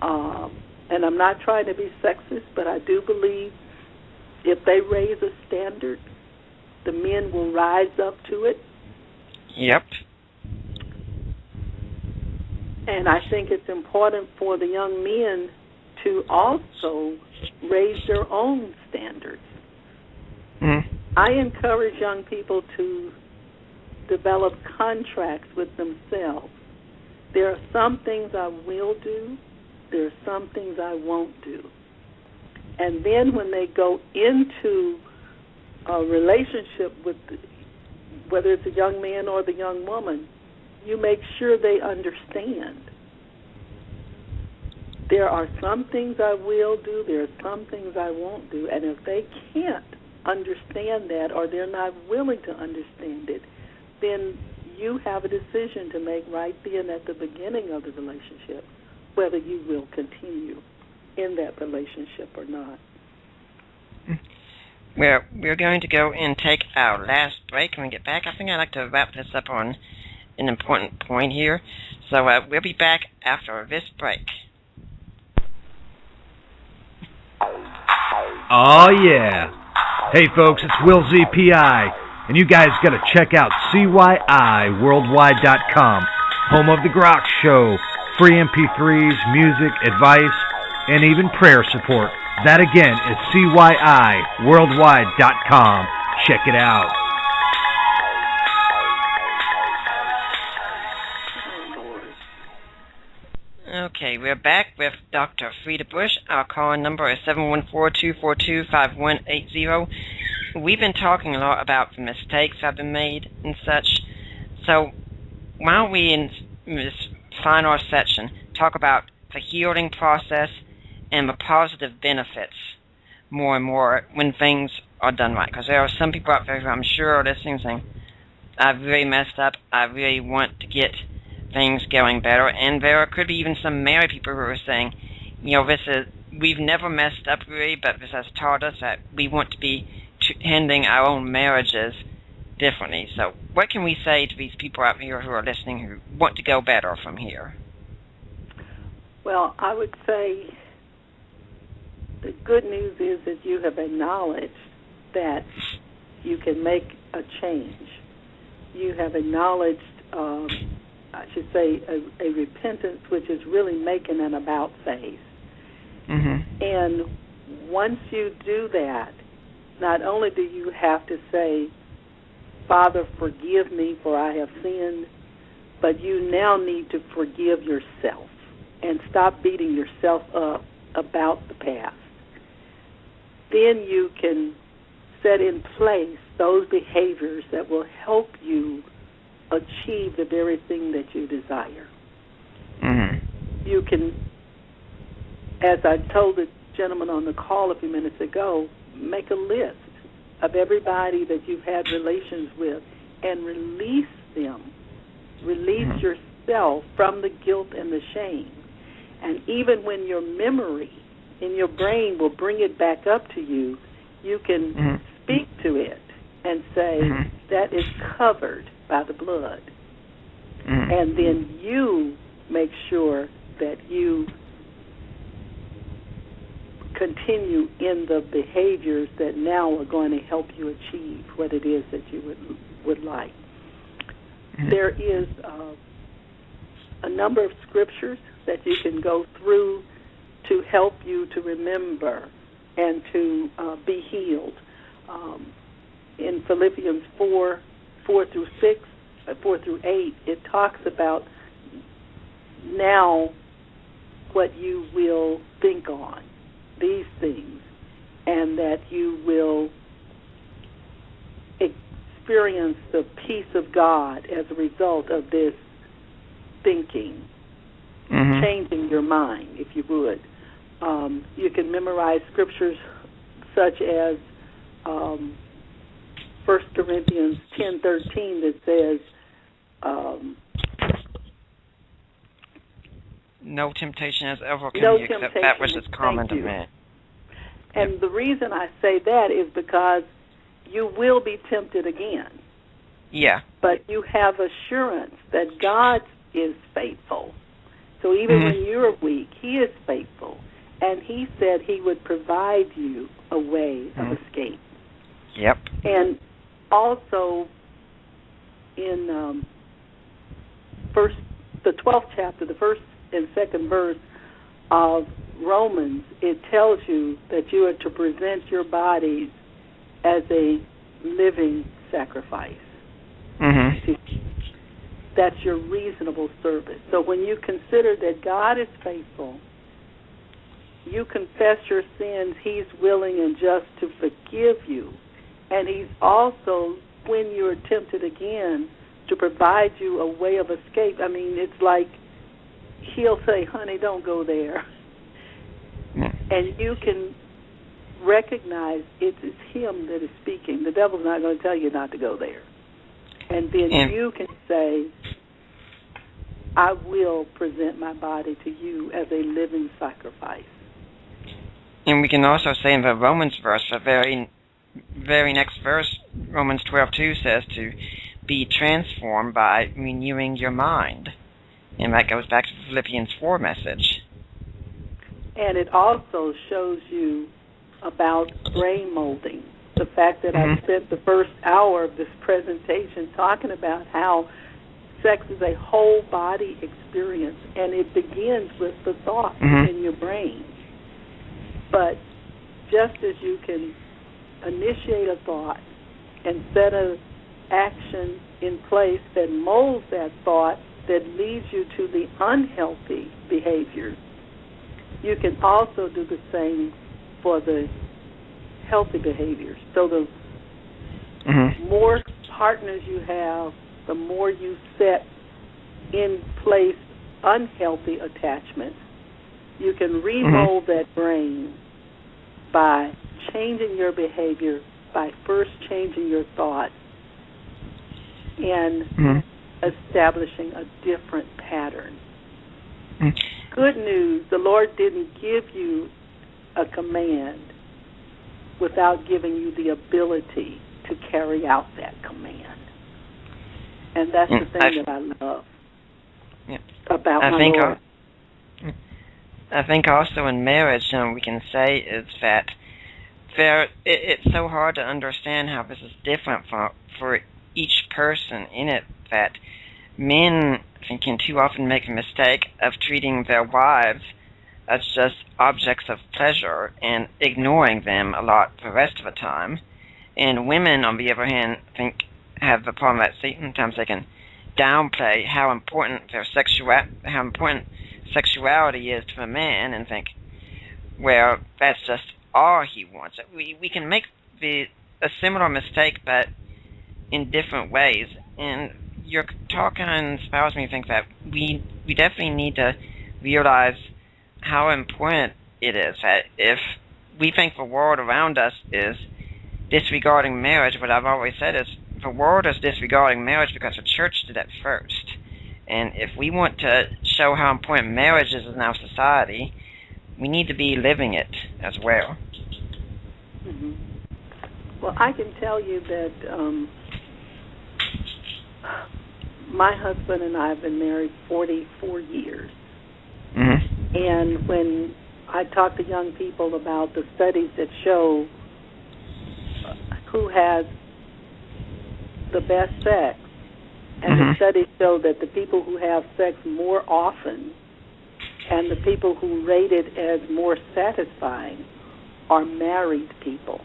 and I'm not trying to be sexist, but I do believe if they raise a standard, the men will rise up to it. Yep. And I think it's important for the young men to also raise their own standards. Mm-hmm. I encourage young people to develop contracts with themselves. There are some things I will do. There are some things I won't do. And then when they go into a relationship with, whether it's a young man or the young woman, you make sure they understand. There are some things I will do, there are some things I won't do, and if they can't understand that, or they're not willing to understand it, then you have a decision to make right then at the beginning of the relationship, whether you will continue in that relationship or not. Well, we're going to go and take our last break. When we get back, I think I'd like to wrap this up on an important point here. So we'll be back after this break. Oh, yeah. Hey, folks, it's Will ZPI, and you guys got to check out CYIWorldwide.com, home of The Grok Show, free MP3s, music, advice, and even prayer support. That, again, is CYIWorldwide.com. Check it out. Okay, we're back with Dr. Freda Bush. Our call number is 714-242-5180. We've been talking a lot about the mistakes that have been made and such. So why don't we, in this final section, talk about the healing process and the positive benefits more and more when things are done right. Because there are some people out there who I'm sure are listening saying, I've really messed up, I really want to get things going better. And there could be even some married people who are saying, you know, we've never messed up really, but this has taught us that we want to be handling our own marriages differently. So what can we say to these people out here who are listening who want to go better from here? Well, I would say the good news is that you have acknowledged that you can make a change. You have acknowledged, I should say, a repentance, which is really making an about face. Mm-hmm. And once you do that, not only do you have to say, Father, forgive me for I have sinned, but you now need to forgive yourself and stop beating yourself up about the past. Then you can set in place those behaviors that will help you achieve the very thing that you desire. Mm-hmm. You can, as I told the gentleman on the call a few minutes ago, make a list of everybody that you've had relations with and release them. Release yourself from the guilt and the shame. And even when your memory in your brain will bring it back up to you, you can speak to it and say, that is covered by the blood. And then you make sure that you continue in the behaviors that now are going to help you achieve what it is that you would like. There is a number of scriptures that you can go through to help you to remember and to be healed. In Philippians 4 through 8, it talks about now what you will think on, these things, and that you will experience the peace of God as a result of this thinking, changing your mind, if you would. You can memorize scriptures such as 1 Corinthians 10:13 that says, no temptation has overcome you except that which is common to man. And the reason I say that is because you will be tempted again. Yeah. But you have assurance that God is faithful. So even when you're weak, He is faithful. And He said He would provide you a way of escape. Yep. And also in the 12th chapter, the first and second verse of Romans, it tells you that you are to present your bodies as a living sacrifice. That's your reasonable service. So when you consider that God is faithful, you confess your sins, He's willing and just to forgive you. And He's also, when you're tempted again, to provide you a way of escape. I mean, it's like He'll say, honey, don't go there. And you can recognize it is Him that is speaking. The devil's not going to tell you not to go there. And then you can say, I will present my body to you as a living sacrifice. And we can also say in the Romans verse, the very next verse, Romans 12:2 says to be transformed by renewing your mind. And that goes back to the Philippians 4 message. And it also shows you about brain molding. The fact that I spent the first hour of this presentation talking about how sex is a whole body experience, and it begins with the thought in your brain. But just as you can initiate a thought and set an action in place that molds that thought that leads you to the unhealthy behaviors, you can also do the same for the healthy behaviors. So the more partners you have, the more you set in place unhealthy attachments. You can remold that brain by changing your behavior, by first changing your thoughts and establishing a different pattern. Good news, the Lord didn't give you a command without giving you the ability to carry out that command. And that's the thing that I love about my Lord. I think also in marriage, we can say is that it's so hard to understand how this is different for each person in it, that men, I think, can too often make a mistake of treating their wives as just objects of pleasure and ignoring them a lot the rest of the time. And women, on the other hand, I think, have the problem that sometimes they can downplay how important sexuality is to a man and think, well, that's just all he wants. We can make a similar mistake, but in different ways. And your talk kind of inspires me to think that we definitely need to realize how important it is. That if we think the world around us is disregarding marriage, what I've always said is the world is disregarding marriage because the church did it first. And if we want to show how important marriage is in our society, we need to be living it as well. Well, I can tell you that my husband and I have been married 44 years. And when I talk to young people about the studies that show who has the best sex, and the studies show that the people who have sex more often and the people who rate it as more satisfying are married people.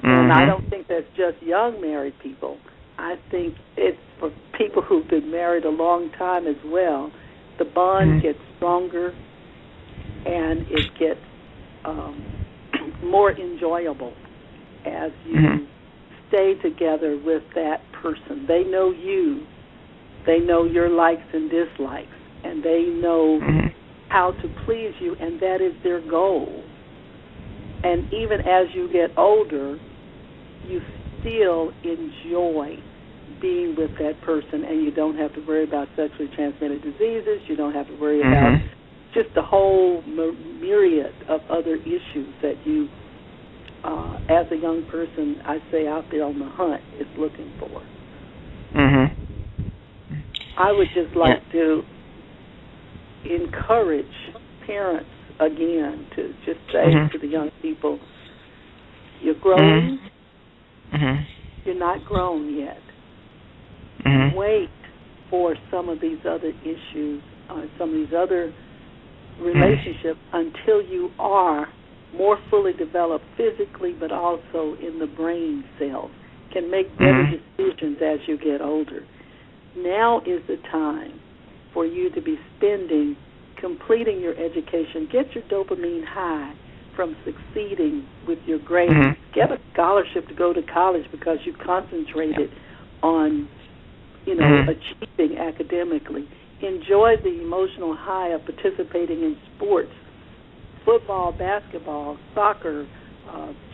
And I don't think that's just young married people. I think it's for people who've been married a long time as well. the bond gets stronger and it gets more enjoyable as you stay together with that person. They know you. They know your likes and dislikes, and they know how to please you, and that is their goal. And even as you get older, you still enjoy being with that person, and you don't have to worry about sexually transmitted diseases. You don't have to worry about just a whole myriad of other issues that you, as a young person, I say out there on the hunt, is looking for. I would just like to encourage parents, again, to just say to the young people, you're growing, you're not grown yet. Wait for some of these other issues, some of these other relationships until you are more fully developed physically, but also in the brain cells, can make better decisions as you get older. Now is the time for you to be spending, completing your education. Get your dopamine high from succeeding with your grades. Get a scholarship to go to college because you concentrated on, achieving academically. Enjoy the emotional high of participating in sports, football, basketball, soccer,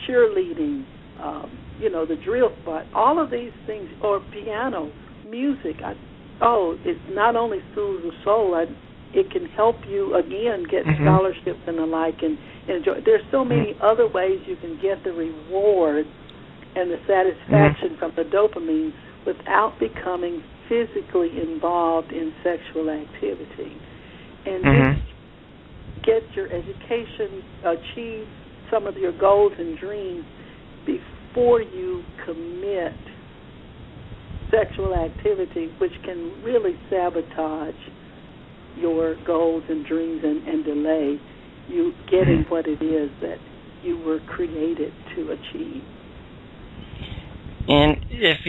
cheerleading, the drill spot, all of these things, or piano, music. It's not only soothes the soul. It can help you, again, get scholarships and the like, and enjoy. There's so many other ways you can get the reward and the satisfaction from the dopamine without becoming physically involved in sexual activity. And just get your education, achieve some of your goals and dreams before you commit sexual activity, which can really sabotage your goals and dreams and delay you getting what it is that you were created to achieve. And if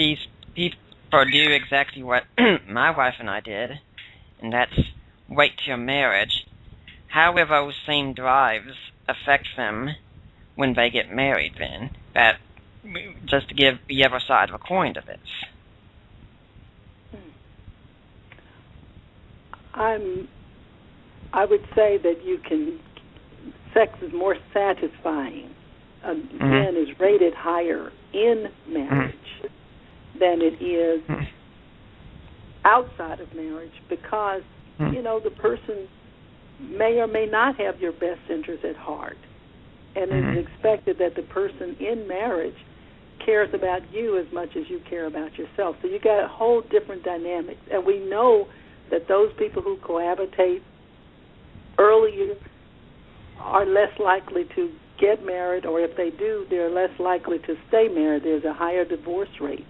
people do exactly what my wife and I did, and that's wait till marriage, how will those same drives affect them when they get married then? That, just to give the other side of a coin to this. I would say that sex is more satisfying, again, is rated higher in marriage than it is outside of marriage, because, the person may or may not have your best interest at heart. And it's expected that the person in marriage cares about you as much as you care about yourself. So you got a whole different dynamics. And we know that those people who cohabitate earlier are less likely to get married, or if they do, they're less likely to stay married. There's a higher divorce rate.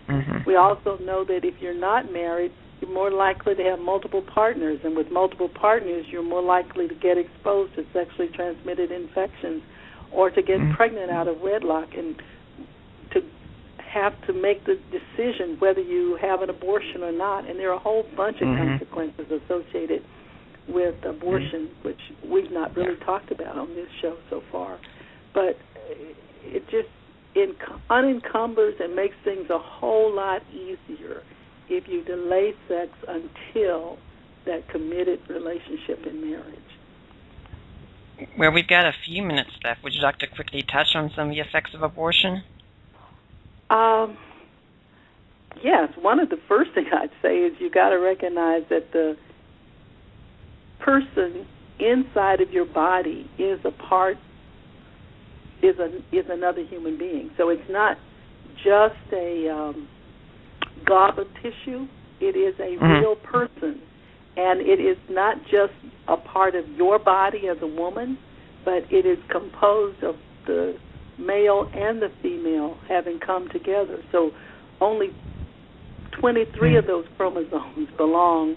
We also know that if you're not married, you're more likely to have multiple partners, and with multiple partners, you're more likely to get exposed to sexually transmitted infections or to get pregnant out of wedlock, and to have to make the decision whether you have an abortion or not. And there are a whole bunch of consequences associated with abortion, which we've not really talked about on this show so far. But it just unencumbers and makes things a whole lot easier if you delay sex until that committed relationship in marriage. Well, we've got a few minutes left. Would you like to quickly touch on some of the effects of abortion? Yes. One of the first things I'd say is you got to recognize that the person inside of your body is another human being. So it's not just a gob of tissue. It is a real person. And it is not just a part of your body as a woman, but it is composed of the male and the female having come together. So only 23 of those chromosomes belong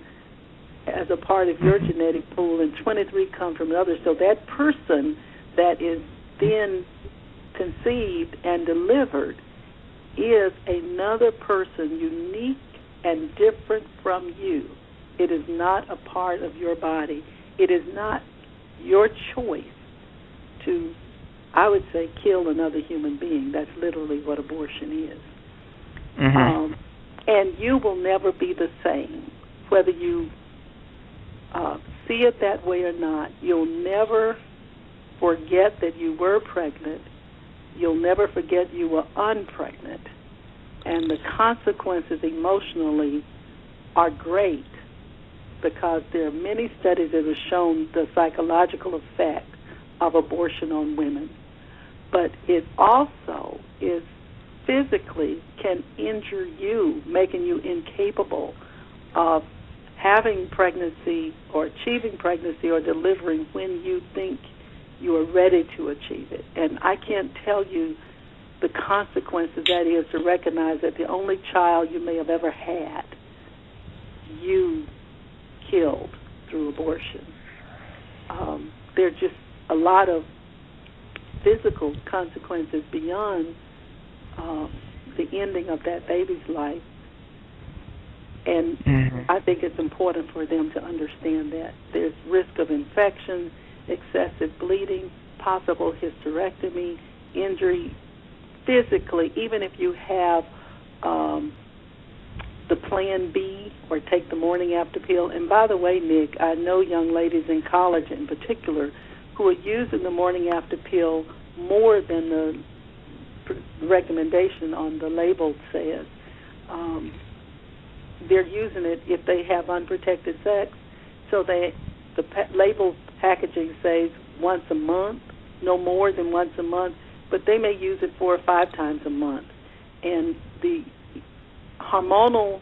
as a part of your genetic pool, and 23 come from others. So that person that is then conceived and delivered is another person, unique and different from you. It is not a part of your body. It is not your choice to, I would say, kill another human being. That's literally what abortion is. Mm-hmm. And you will never be the same, whether you see it that way or not. You'll never forget that you were pregnant. You'll never forget you were unpregnant. And the consequences emotionally are great, because there are many studies that have shown the psychological effect of abortion on women. But it also is physically can injure you, making you incapable of having pregnancy or achieving pregnancy or delivering when you think you are ready to achieve it. And I can't tell you the consequences that is to recognize that the only child you may have ever had, you killed through abortion. There are just a lot of physical consequences beyond the ending of that baby's life. And I think it's important for them to understand that there's risk of infection, excessive bleeding, possible hysterectomy, injury physically, even if you have the Plan B or take the morning after pill. And by the way, Nick, I know young ladies in college in particular who are using the morning after pill more than the recommendation on the label says. They're using it if they have unprotected sex. So the label packaging says once a month, no more than once a month, but they may use it 4 or 5 times a month. And the hormonal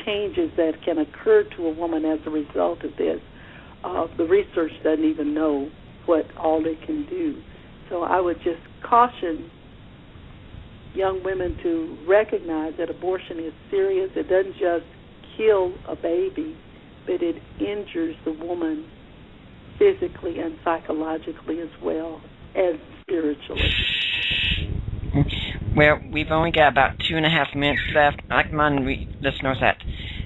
changes that can occur to a woman as a result of this, the research doesn't even know what all it can do. So I would just caution young women to recognize that abortion is serious. It doesn't just kill a baby, but it injures the woman physically and psychologically as well as spiritually. Well, we've only got about 2.5 minutes left. I'd like to remind listeners that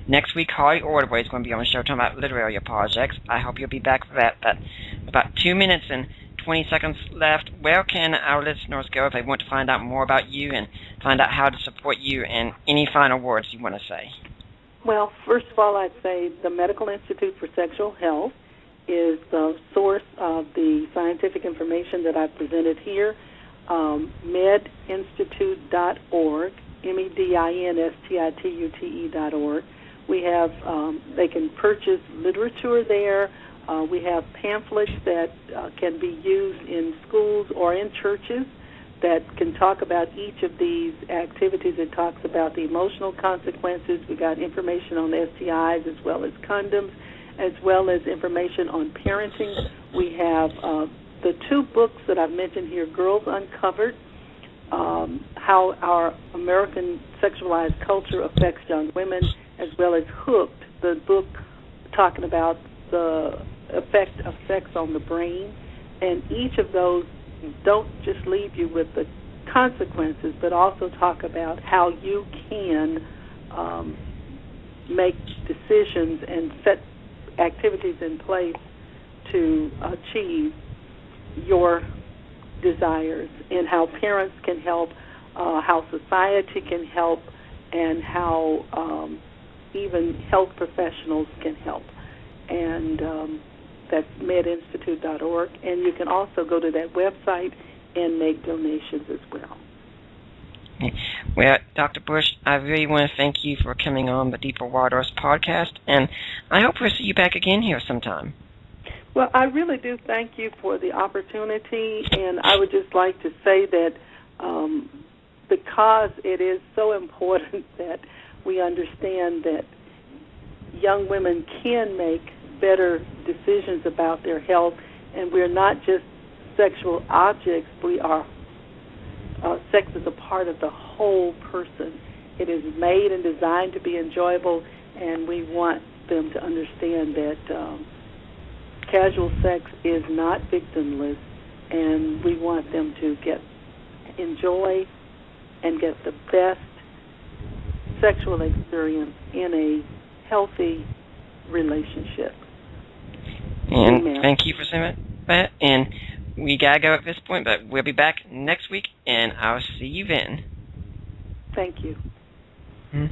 next week Holly Ordway is going to be on the show talking about literary projects. I hope you'll be back for that. But about 2 minutes and 20 seconds left. Where can our listeners go if they want to find out more about you and find out how to support you, and any final words you want to say? Well, first of all, I'd say the Medical Institute for Sexual Health is the source of the scientific information that I've presented here. Medinstitute.org, medinstitute.org. We have, they can purchase literature there. We have pamphlets that can be used in schools or in churches that can talk about each of these activities. It talks about the emotional consequences. We got information on STIs as well as condoms, as well as information on parenting. We have the 2 books that I've mentioned here, Girls Uncovered, how our American sexualized culture affects young women, as well as Hooked, the book talking about the effect of sex on the brain. And each of those don't just leave you with the consequences, but also talk about how you can make decisions and set activities in place to achieve your desires, and how parents can help, how society can help, and how even health professionals can help. And that's medinstitute.org. And you can also go to that website and make donations as well. Well, Dr. Bush, I really want to thank you for coming on the Deeper Waters podcast, and I hope we'll see you back again here sometime. Well, I really do thank you for the opportunity, and I would just like to say that because it is so important that we understand that young women can make better decisions about their health, and we're not just sexual objects. We are, sex is a part of the whole person. It is made and designed to be enjoyable, and we want them to understand that casual sex is not victimless, and we want them to enjoy and get the best sexual experience in a healthy relationship. And Amen. thank you for saying that. And we gotta go at this point, but we'll be back next week, and I'll see you then. Thank you. Hmm.